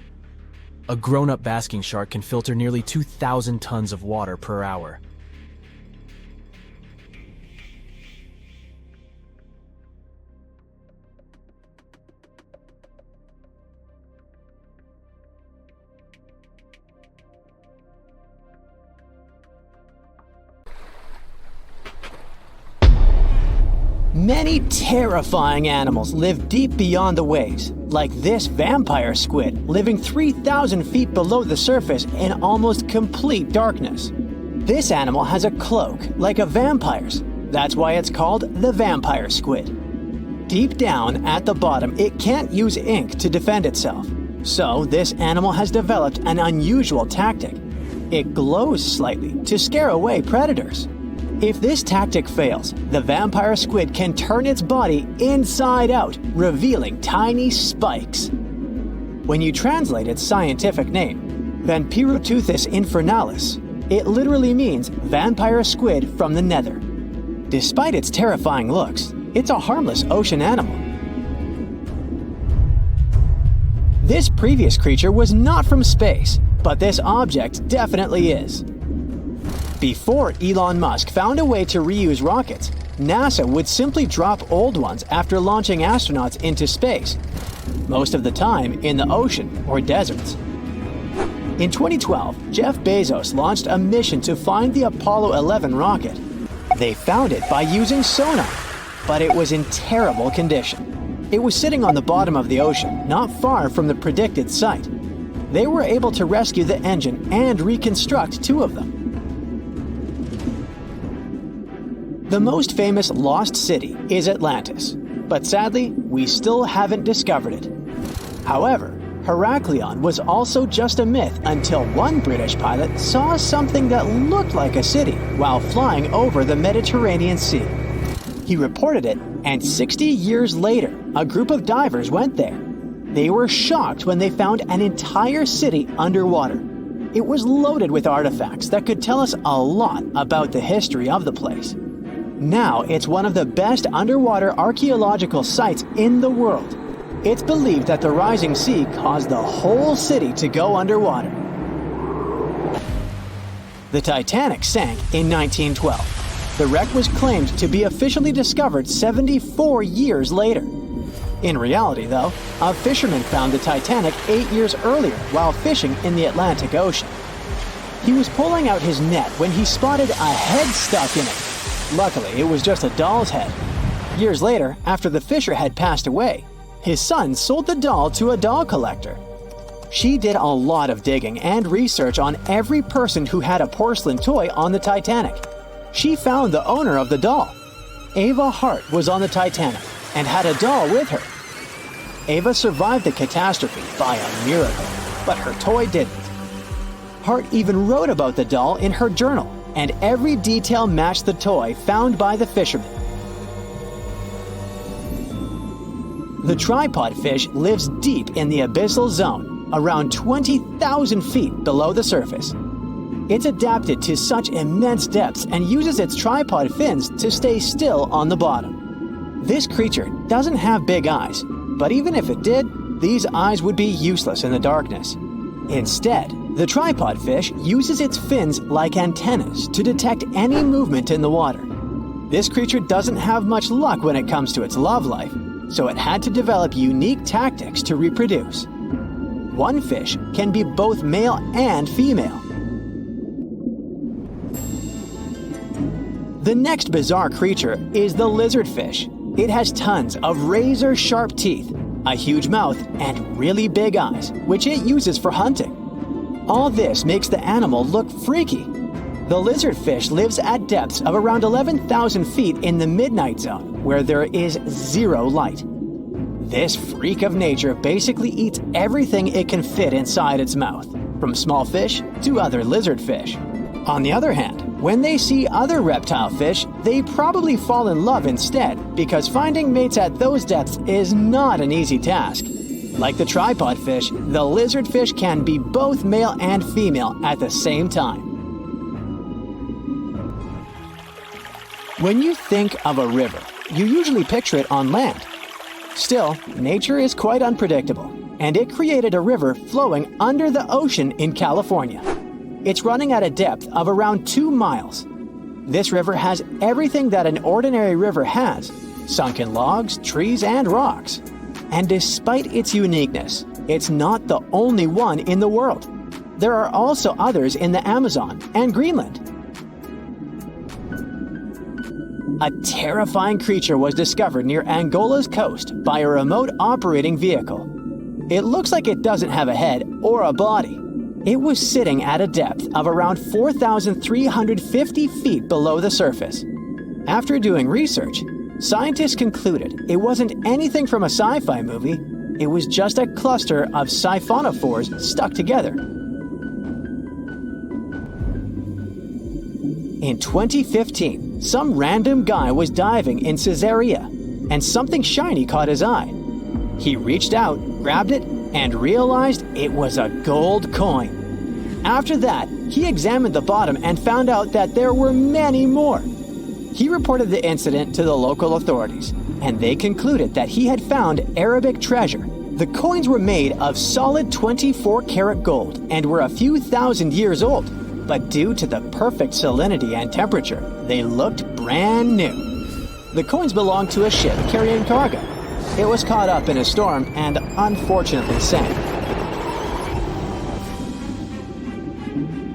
A grown-up basking shark can filter nearly 2,000 tons of water per hour. Many terrifying animals live deep beyond the waves, like this vampire squid living 3,000 feet below the surface in almost complete darkness. This animal has a cloak, like a vampire's. That's why it's called the vampire squid. Deep down at the bottom, it can't use ink to defend itself. So this animal has developed an unusual tactic. It glows slightly to scare away predators. If this tactic fails, the vampire squid can turn its body inside out, revealing tiny spikes. When you translate its scientific name, Vampiroteuthis infernalis, it literally means vampire squid from the nether. Despite its terrifying looks, it's a harmless ocean animal. This previous creature was not from space, but this object definitely is. Before Elon Musk found a way to reuse rockets, NASA would simply drop old ones after launching astronauts into space, most of the time in the ocean or deserts. In 2012, Jeff Bezos launched a mission to find the Apollo 11 rocket. They found it by using sonar, but it was in terrible condition. It was sitting on the bottom of the ocean, not far from the predicted site. They were able to rescue the engine and reconstruct 2 of them. The most famous lost city is Atlantis, but sadly, we still haven't discovered it. However, Heraklion was also just a myth until one British pilot saw something that looked like a city while flying over the Mediterranean Sea. He reported it, and 60 years later, a group of divers went there. They were shocked when they found an entire city underwater. It was loaded with artifacts that could tell us a lot about the history of the place. Now it's one of the best underwater archaeological sites in the world. It's believed that the rising sea caused the whole city to go underwater. The Titanic sank in 1912. The wreck was claimed to be officially discovered 74 years later. In reality, though, a fisherman found the Titanic 8 years earlier while fishing in the Atlantic Ocean. He was pulling out his net when he spotted a head stuck in it. Luckily, it was just a doll's head. Years later, after the fisher had passed away, his son sold the doll to a doll collector. She did a lot of digging and research on every person who had a porcelain toy on the Titanic. She found the owner of the doll. Ava Hart was on the Titanic and had a doll with her. Ava survived the catastrophe by a miracle, but her toy didn't. Hart even wrote about the doll in her journal, and every detail matched the toy found by the fisherman. The tripod fish lives deep in the abyssal zone, around 20,000 feet below the surface. It's adapted to such immense depths and uses its tripod fins to stay still on the bottom. This creature doesn't have big eyes, but even if it did, these eyes would be useless in the darkness. Instead, the tripod fish uses its fins like antennas to detect any movement in the water. This creature doesn't have much luck when it comes to its love life, so it had to develop unique tactics to reproduce. One fish can be both male and female. The next bizarre creature is the lizardfish. It has tons of razor-sharp teeth, a huge mouth, and really big eyes, which it uses for hunting. All this makes the animal look freaky. The lizardfish lives at depths of around 11,000 feet in the midnight zone, where there is zero light. This freak of nature basically eats everything it can fit inside its mouth, from small fish to other lizardfish. On the other hand, when they see other reptile fish, they probably fall in love instead, because finding mates at those depths is not an easy task. Like the tripod fish, the lizardfish can be both male and female at the same time. When you think of a river, you usually picture it on land. Still, nature is quite unpredictable, and it created a river flowing under the ocean in California. It's running at a depth of around 2 miles. This river has everything that an ordinary river has: sunken logs, trees, and rocks. And despite its uniqueness, it's not the only one in the world. There are also others in the Amazon and Greenland. a terrifying creature was discovered near Angola's coast by a remote operating vehicle. It looks like it doesn't have a head or a body. It was sitting at a depth of around 4,350 feet below the surface. After doing research, scientists concluded it wasn't anything from a sci-fi movie, it was just a cluster of siphonophores stuck together. In 2015, some random guy was diving in Caesarea, and something shiny caught his eye. He reached out, grabbed it, and realized it was a gold coin. After that, he examined the bottom and found out that there were many more. He reported the incident to the local authorities, and they concluded that he had found Arabic treasure. The coins were made of solid 24-karat gold and were a few thousand years old, but due to the perfect salinity and temperature, they looked brand new. The coins belonged to a ship carrying cargo. It was caught up in a storm and unfortunately sank.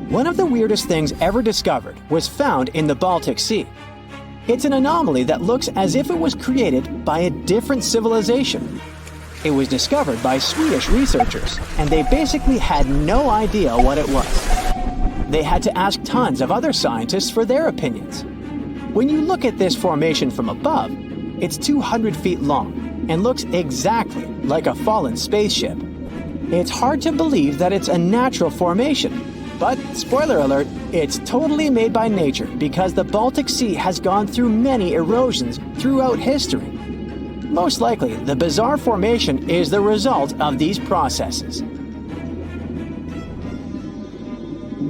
One of the weirdest things ever discovered was found in the Baltic Sea. It's an anomaly that looks as if it was created by a different civilization. It was discovered by Swedish researchers, and they basically had no idea what it was. They had to ask tons of other scientists for their opinions. When you look at this formation from above, it's 200 feet long and looks exactly like a fallen spaceship. It's hard to believe that it's a natural formation, but spoiler alert, it's totally made by nature because the Baltic Sea has gone through many erosions throughout history. Most likely, the bizarre formation is the result of these processes.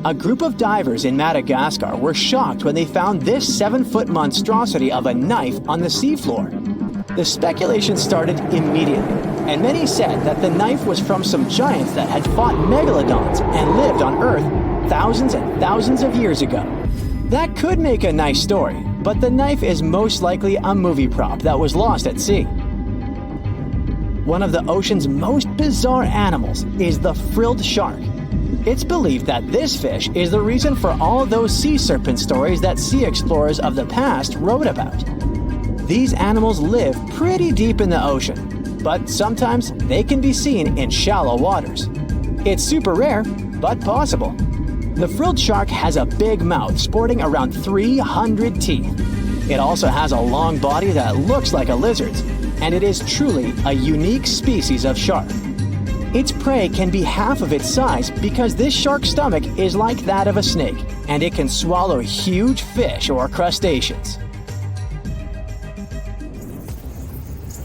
A group of divers in Madagascar were shocked when they found this 7-foot monstrosity of a knife on the seafloor. The speculation started immediately, and many said that the knife was from some giants that had fought megalodons and lived on Earth thousands and thousands of years ago. That could make a nice story, but the knife is most likely a movie prop that was lost at sea. One of the ocean's most bizarre animals is the frilled shark. It's believed that this fish is the reason for all those sea serpent stories that sea explorers of the past wrote about. These animals live pretty deep in the ocean, but sometimes they can be seen in shallow waters. It's super rare, but possible. The frilled shark has a big mouth sporting around 300 teeth. It also has a long body that looks like a lizard's, and it is truly a unique species of shark. Its prey can be half of its size because this shark's stomach is like that of a snake, and it can swallow huge fish or crustaceans.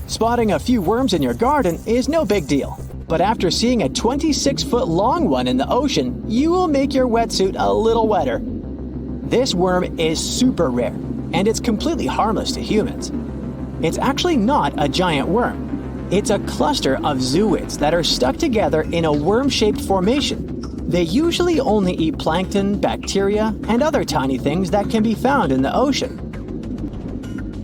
Spotting a few worms in your garden is no big deal, but after seeing a 26-foot long one in the ocean, you will make your wetsuit a little wetter. This worm is super rare, and it's completely harmless to humans. It's actually not a giant worm. It's a cluster of zooids that are stuck together in a worm-shaped formation. They usually only eat plankton, bacteria, and other tiny things that can be found in the ocean.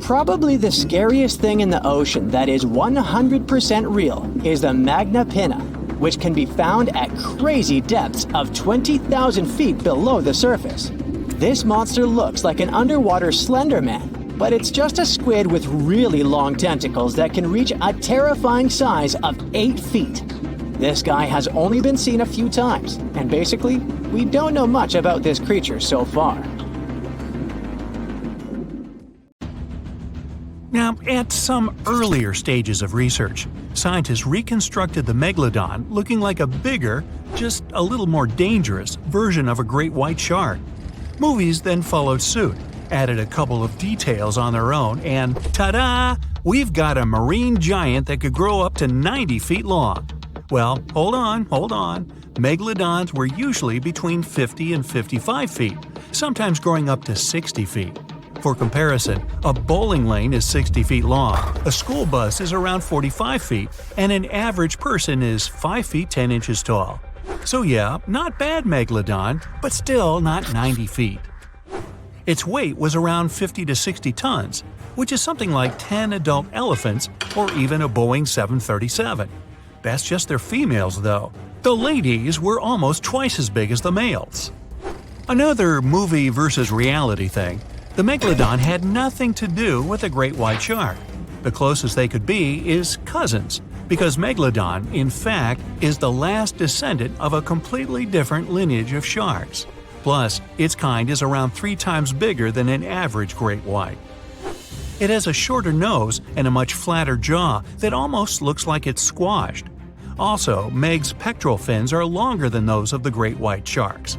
Probably the scariest thing in the ocean that is 100% real is the magna pinna, which can be found at crazy depths of 20,000 feet below the surface. This monster looks like an underwater Slender Man, but it's just a squid with really long tentacles that can reach a terrifying size of 8 feet. This guy has only been seen a few times, and basically, we don't know much about this creature so far. Now, at some earlier stages of research, scientists reconstructed the Megalodon looking like a bigger, just a little more dangerous version of a great white shark. Movies then followed suit, added a couple of details on their own, and ta-da! We've got a marine giant that could grow up to 90 feet long. Well, hold on. Megalodons were usually between 50 and 55 feet, sometimes growing up to 60 feet. For comparison, a bowling lane is 60 feet long, a school bus is around 45 feet, and an average person is 5 feet 10 inches tall. So yeah, not bad Megalodon, but still not 90 feet. Its weight was around 50 to 60 tons, which is something like 10 adult elephants or even a Boeing 737. That's just their females though. The ladies were almost twice as big as the males. Another movie versus reality thing. The Megalodon had nothing to do with a great white shark. The closest they could be is cousins, because Megalodon, in fact, is the last descendant of a completely different lineage of sharks. Plus, its kind is around 3 times bigger than an average great white. It has a shorter nose and a much flatter jaw that almost looks like it's squashed. Also, Meg's pectoral fins are longer than those of the great white sharks.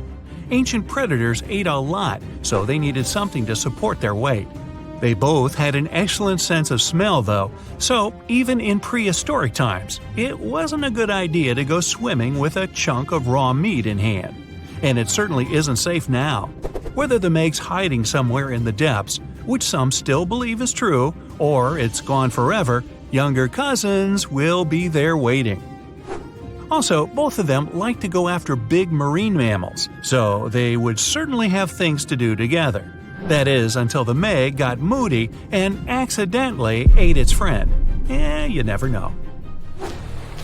Ancient predators ate a lot, so they needed something to support their weight. They both had an excellent sense of smell, though, so even in prehistoric times, it wasn't a good idea to go swimming with a chunk of raw meat in hand. And it certainly isn't safe now. Whether the Meg's hiding somewhere in the depths, which some still believe is true, or it's gone forever, younger cousins will be there waiting. Also, both of them like to go after big marine mammals, so they would certainly have things to do together. That is, until the Meg got moody and accidentally ate its friend. You never know.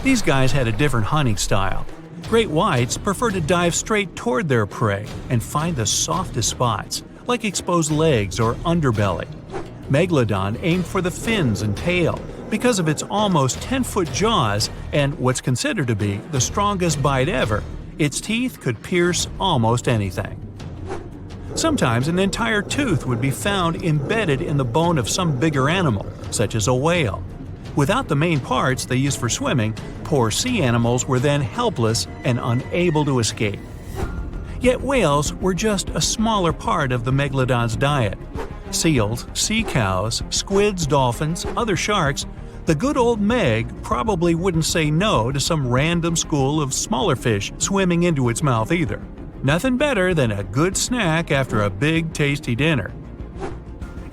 These guys had a different hunting style. Great whites prefer to dive straight toward their prey and find the softest spots, like exposed legs or underbelly. Megalodon aimed for the fins and tail because of its almost 10-foot jaws and what's considered to be the strongest bite ever. Its teeth could pierce almost anything. Sometimes an entire tooth would be found embedded in the bone of some bigger animal, such as a whale. Without the main parts they use for swimming, poor sea animals were then helpless and unable to escape. Yet whales were just a smaller part of the Megalodon's diet. Seals, sea cows, squids, dolphins, other sharks, the good old Meg probably wouldn't say no to some random school of smaller fish swimming into its mouth either. Nothing better than a good snack after a big tasty dinner.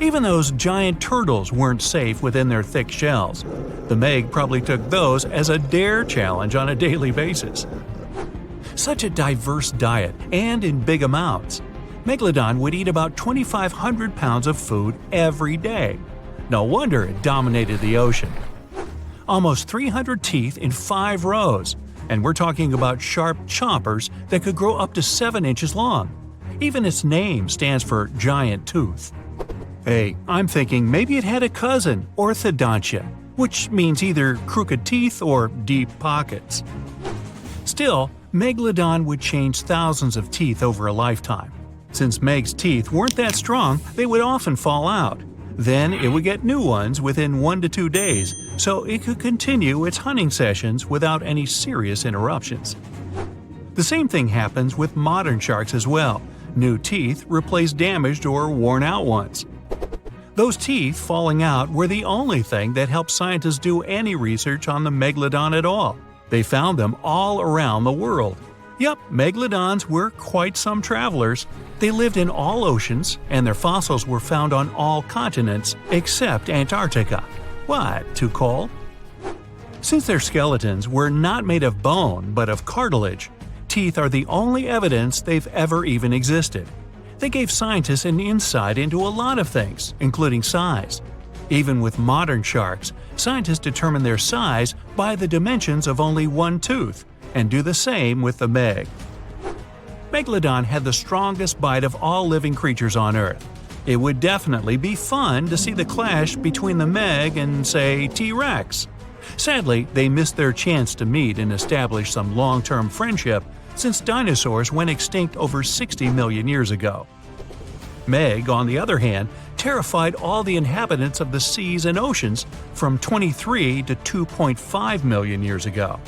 Even those giant turtles weren't safe within their thick shells. The Meg probably took those as a dare challenge on a daily basis. Such a diverse diet, and in big amounts. Megalodon would eat about 2,500 pounds of food every day. No wonder it dominated the ocean. Almost 300 teeth in 5 rows, and we're talking about sharp chompers that could grow up to 7 inches long. Even its name stands for giant tooth. Hey, I'm thinking maybe it had a cousin, orthodontia, which means either crooked teeth or deep pockets. Still, Megalodon would change thousands of teeth over a lifetime. Since Meg's teeth weren't that strong, they would often fall out. Then it would get new ones within 1 to 2 days, so it could continue its hunting sessions without any serious interruptions. The same thing happens with modern sharks as well. New teeth replace damaged or worn out ones. Those teeth falling out were the only thing that helped scientists do any research on the Megalodon at all. They found them all around the world. Yup, Megalodons were quite some travelers. They lived in all oceans, and their fossils were found on all continents except Antarctica. What, too cold? Since their skeletons were not made of bone but of cartilage, teeth are the only evidence they've ever even existed. They gave scientists an insight into a lot of things, including size. Even with modern sharks, scientists determine their size by the dimensions of only one tooth, and do the same with the Meg. Megalodon had the strongest bite of all living creatures on Earth. It would definitely be fun to see the clash between the Meg and, say, T-Rex. Sadly, they missed their chance to meet and establish some long-term friendship since dinosaurs went extinct over 60 million years ago. Meg, on the other hand, terrified all the inhabitants of the seas and oceans from 23 to 2.5 million years ago.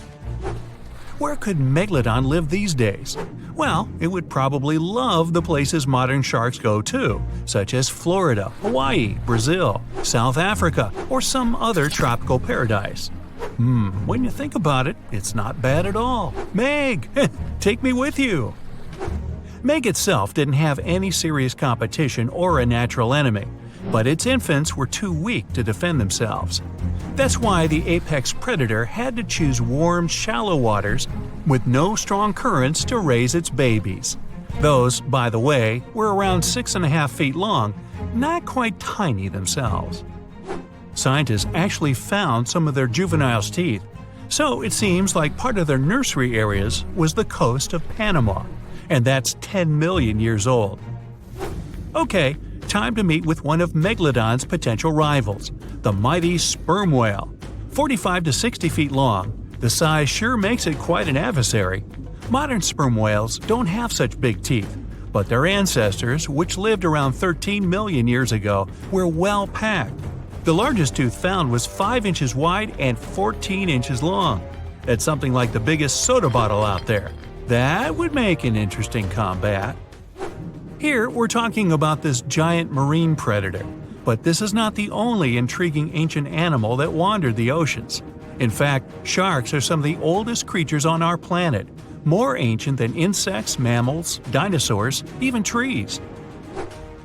Where could Megalodon live these days? Well, it would probably love the places modern sharks go to, such as Florida, Hawaii, Brazil, South Africa, or some other tropical paradise. When you think about it, it's not bad at all. Meg, take me with you! Meg itself didn't have any serious competition or a natural enemy, but its infants were too weak to defend themselves. That's why the apex predator had to choose warm, shallow waters with no strong currents to raise its babies. Those, by the way, were around 6.5 feet long, not quite tiny themselves. Scientists actually found some of their juveniles' teeth, so it seems like part of their nursery areas was the coast of Panama, and that's 10 million years old. Okay, time to meet with one of Megalodon's potential rivals, the mighty sperm whale. 45 to 60 feet long, the size sure makes it quite an adversary. Modern sperm whales don't have such big teeth, but their ancestors, which lived around 13 million years ago, were well packed. The largest tooth found was 5 inches wide and 14 inches long. That's something like the biggest soda bottle out there. That would make an interesting combat. Here, we're talking about this giant marine predator, but this is not the only intriguing ancient animal that wandered the oceans. In fact, sharks are some of the oldest creatures on our planet, more ancient than insects, mammals, dinosaurs, even trees.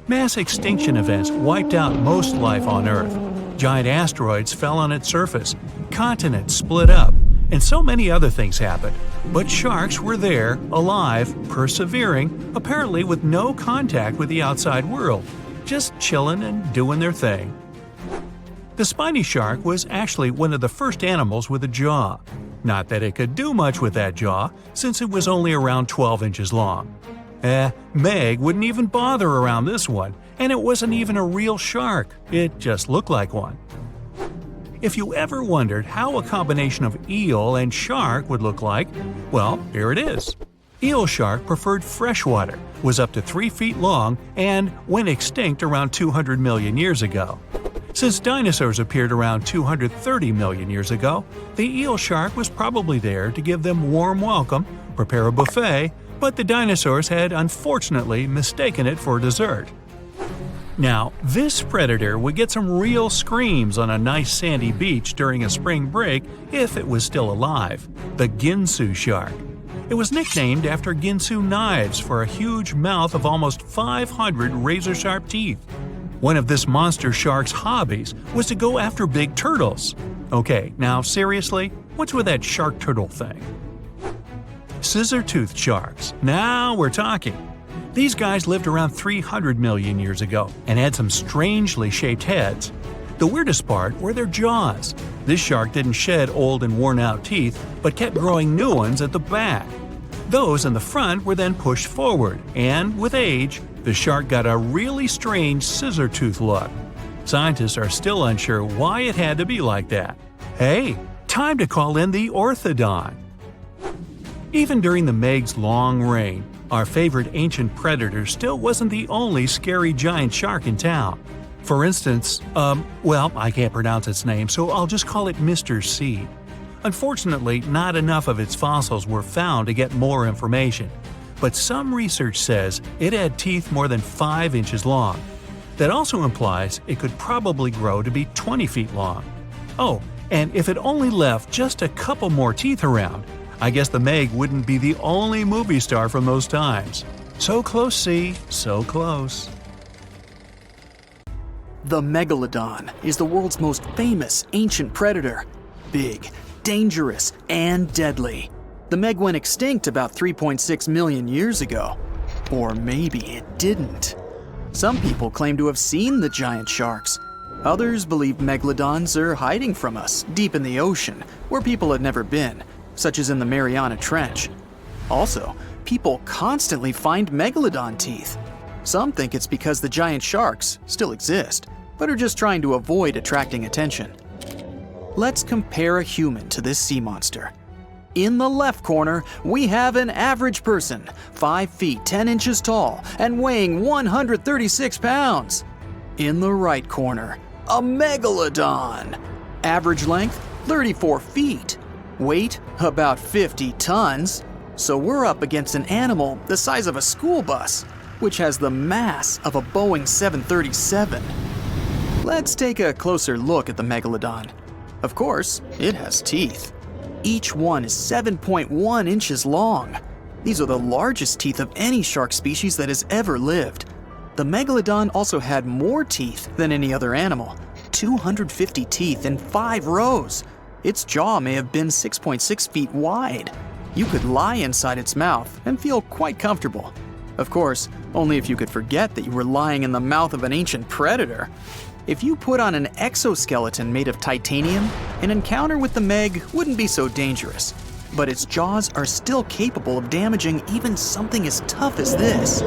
Mass extinction events wiped out most life on Earth. Giant asteroids fell on its surface, continents split up, and so many other things happened. But sharks were there, alive, persevering, apparently with no contact with the outside world, just chilling and doing their thing. The spiny shark was actually one of the first animals with a jaw. Not that it could do much with that jaw, since it was only around 12 inches long. Meg wouldn't even bother around this one, and it wasn't even a real shark, it just looked like one. If you ever wondered how a combination of eel and shark would look like, well, here it is. Eel shark preferred freshwater, was up to 3 feet long, and went extinct around 200 million years ago. Since dinosaurs appeared around 230 million years ago, the eel shark was probably there to give them warm welcome, prepare a buffet, but the dinosaurs had unfortunately mistaken it for dessert. Now, this predator would get some real screams on a nice sandy beach during a spring break if it was still alive, the Ginsu shark. It was nicknamed after Ginsu knives for a huge mouth of almost 500 razor-sharp teeth. One of this monster shark's hobbies was to go after big turtles. Okay, now seriously, what's with that shark turtle thing? Scissor-toothed sharks. Now we're talking. These guys lived around 300 million years ago and had some strangely shaped heads. The weirdest part were their jaws. This shark didn't shed old and worn-out teeth, but kept growing new ones at the back. Those in the front were then pushed forward, and with age, the shark got a really strange scissor-tooth look. Scientists are still unsure why it had to be like that. Hey, time to call in the orthodont. Even during the Meg's long reign, our favorite ancient predator still wasn't the only scary giant shark in town. For instance, I can't pronounce its name, so I'll just call it Mr. C. Unfortunately, not enough of its fossils were found to get more information, but some research says it had teeth more than 5 inches long. That also implies it could probably grow to be 20 feet long. Oh, and if it only left just a couple more teeth around, I guess the Meg wouldn't be the only movie star from those times. So close, C, so close. The Megalodon is the world's most famous ancient predator. Big, dangerous, and deadly. The Meg went extinct about 3.6 million years ago. Or maybe it didn't. Some people claim to have seen the giant sharks. Others believe megalodons are hiding from us, deep in the ocean, where people had never been, such as in the Mariana Trench. Also, people constantly find megalodon teeth. Some think it's because the giant sharks still exist, but are just trying to avoid attracting attention. Let's compare a human to this sea monster. In the left corner, we have an average person, 5 feet 10 inches tall and weighing 136 pounds. In the right corner, a megalodon. Average length, 34 feet. Weight, about 50 tons. So we're up against an animal the size of a school bus, which has the mass of a Boeing 737. Let's take a closer look at the megalodon. Of course, it has teeth. Each one is 7.1 inches long. These are the largest teeth of any shark species that has ever lived. The megalodon also had more teeth than any other animal, 250 teeth in 5 rows. Its jaw may have been 6.6 feet wide. You could lie inside its mouth and feel quite comfortable. Of course, only if you could forget that you were lying in the mouth of an ancient predator. If you put on an exoskeleton made of titanium, an encounter with the Meg wouldn't be so dangerous. But its jaws are still capable of damaging even something as tough as this.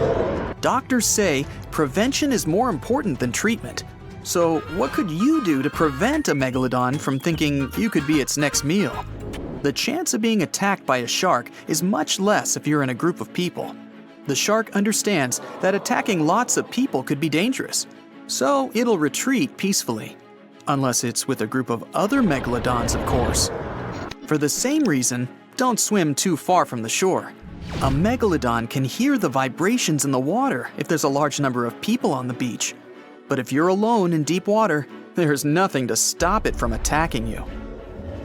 Doctors say prevention is more important than treatment. So what could you do to prevent a megalodon from thinking you could be its next meal? The chance of being attacked by a shark is much less if you're in a group of people. The shark understands that attacking lots of people could be dangerous, so it'll retreat peacefully. Unless it's with a group of other megalodons, of course. For the same reason, don't swim too far from the shore. A megalodon can hear the vibrations in the water if there's a large number of people on the beach. But if you're alone in deep water, there's nothing to stop it from attacking you.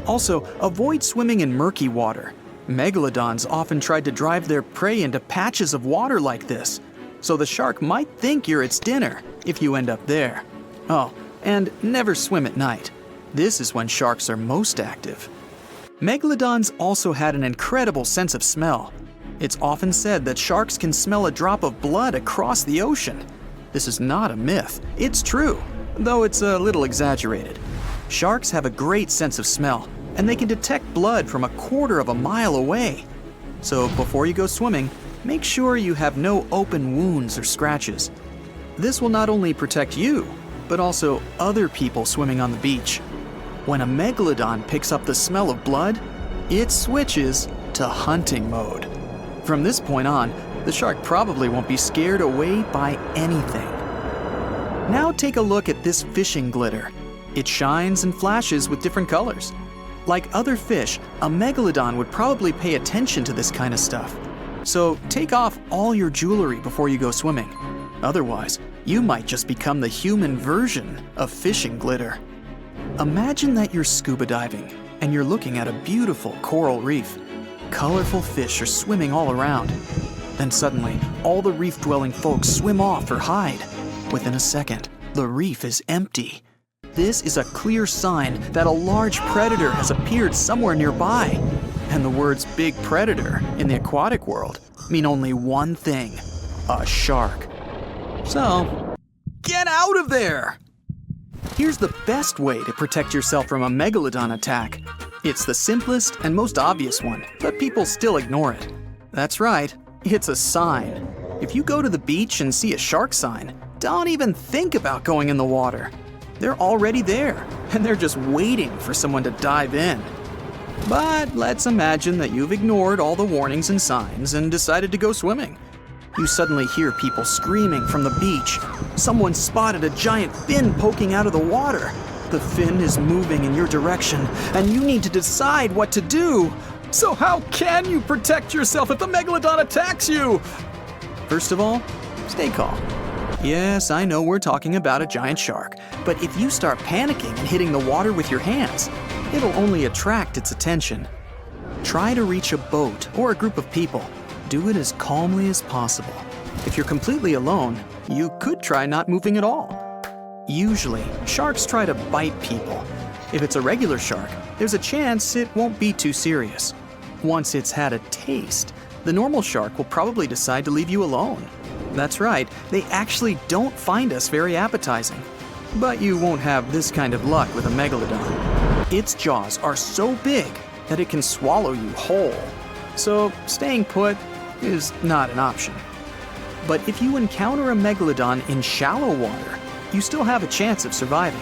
Also, avoid swimming in murky water. Megalodons often try to drive their prey into patches of water like this, so the shark might think you're its dinner if you end up there. Oh, and never swim at night. This is when sharks are most active. Megalodons also had an incredible sense of smell. It's often said that sharks can smell a drop of blood across the ocean. This is not a myth, it's true, though it's a little exaggerated. Sharks have a great sense of smell, and they can detect blood from 1/4 mile away. So before you go swimming, make sure you have no open wounds or scratches. This will not only protect you, but also other people swimming on the beach. When a megalodon picks up the smell of blood, it switches to hunting mode. From this point on, the shark probably won't be scared away by anything. Now take a look at this fishing glitter. It shines and flashes with different colors. Like other fish, a megalodon would probably pay attention to this kind of stuff. So take off all your jewelry before you go swimming. Otherwise, you might just become the human version of fishing glitter. Imagine that you're scuba diving and you're looking at a beautiful coral reef. Colorful fish are swimming all around. Then suddenly, all the reef-dwelling folks swim off or hide. Within a second, the reef is empty. This is a clear sign that a large predator has appeared somewhere nearby. And the words big predator in the aquatic world mean only one thing: a shark. So, get out of there! Here's the best way to protect yourself from a megalodon attack. It's the simplest and most obvious one, but people still ignore it. That's right, it's a sign. If you go to the beach and see a shark sign, don't even think about going in the water. They're already there, and they're just waiting for someone to dive in. But let's imagine that you've ignored all the warnings and signs and decided to go swimming. You suddenly hear people screaming from the beach. Someone spotted a giant fin poking out of the water. The fin is moving in your direction, and you need to decide what to do. So how can you protect yourself if the megalodon attacks you? First of all, stay calm. Yes, I know we're talking about a giant shark, but if you start panicking and hitting the water with your hands, it'll only attract its attention. Try to reach a boat or a group of people. Do it as calmly as possible. If you're completely alone, you could try not moving at all. Usually, sharks try to bite people. If it's a regular shark, there's a chance it won't be too serious. Once it's had a taste, the normal shark will probably decide to leave you alone. That's right, they actually don't find us very appetizing. But you won't have this kind of luck with a megalodon. Its jaws are so big that it can swallow you whole. So staying put is not an option. But if you encounter a megalodon in shallow water, you still have a chance of surviving.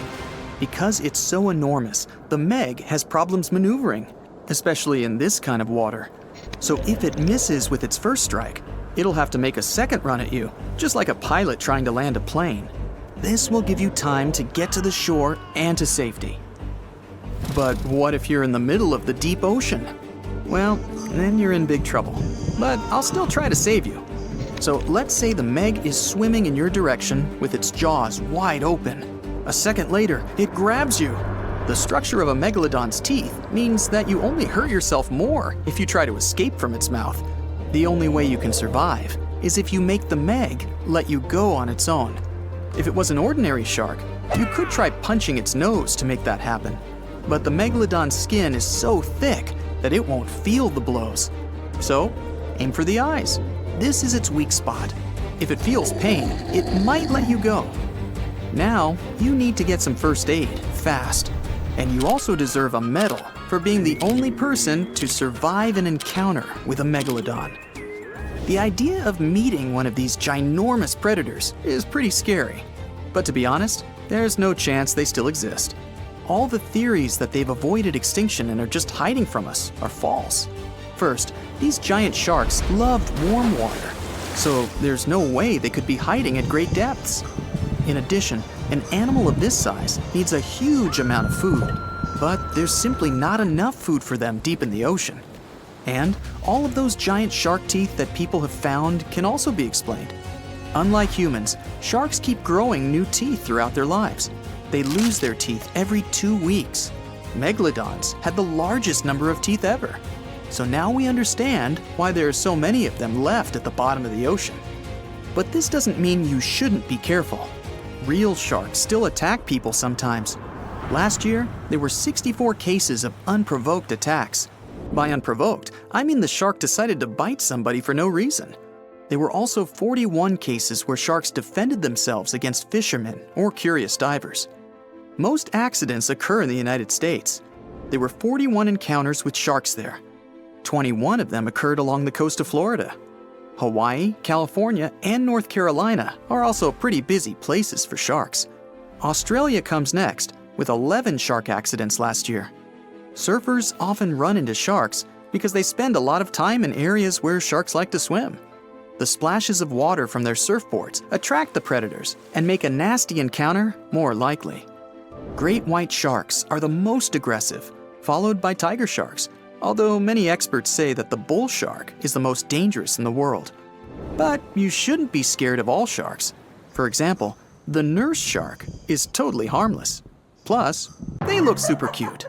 Because it's so enormous, the Meg has problems maneuvering, especially in this kind of water. So if it misses with its first strike, it'll have to make a second run at you, just like a pilot trying to land a plane. This will give you time to get to the shore and to safety. But what if you're in the middle of the deep ocean? Well, then you're in big trouble. But I'll still try to save you. So let's say the Meg is swimming in your direction with its jaws wide open. A second later, it grabs you. The structure of a megalodon's teeth means that you only hurt yourself more if you try to escape from its mouth. The only way you can survive is if you make the Meg let you go on its own. If it was an ordinary shark, you could try punching its nose to make that happen. But the megalodon's skin is so thick that it won't feel the blows. So, aim for the eyes. This is its weak spot. If it feels pain, it might let you go. Now, you need to get some first aid, fast. And you also deserve a medal for being the only person to survive an encounter with a megalodon. The idea of meeting one of these ginormous predators is pretty scary. But to be honest, there's no chance they still exist. All the theories that they've avoided extinction and are just hiding from us are false. First, these giant sharks loved warm water, so there's no way they could be hiding at great depths. In addition, an animal of this size needs a huge amount of food, but there's simply not enough food for them deep in the ocean. And all of those giant shark teeth that people have found can also be explained. Unlike humans, sharks keep growing new teeth throughout their lives. They lose their teeth every 2 weeks. Megalodons had the largest number of teeth ever. So now we understand why there are so many of them left at the bottom of the ocean. But this doesn't mean you shouldn't be careful. Real sharks still attack people sometimes. Last year, there were 64 cases of unprovoked attacks. By unprovoked, I mean the shark decided to bite somebody for no reason. There were also 41 cases where sharks defended themselves against fishermen or curious divers. Most accidents occur in the United States. There were 41 encounters with sharks there. 21 of them occurred along the coast of Florida. Hawaii, California, and North Carolina are also pretty busy places for sharks. Australia comes next, with 11 shark accidents last year. Surfers often run into sharks because they spend a lot of time in areas where sharks like to swim. The splashes of water from their surfboards attract the predators and make a nasty encounter more likely. Great white sharks are the most aggressive, followed by tiger sharks, although many experts say that the bull shark is the most dangerous in the world. But you shouldn't be scared of all sharks. For example, the nurse shark is totally harmless. Plus, they look super cute.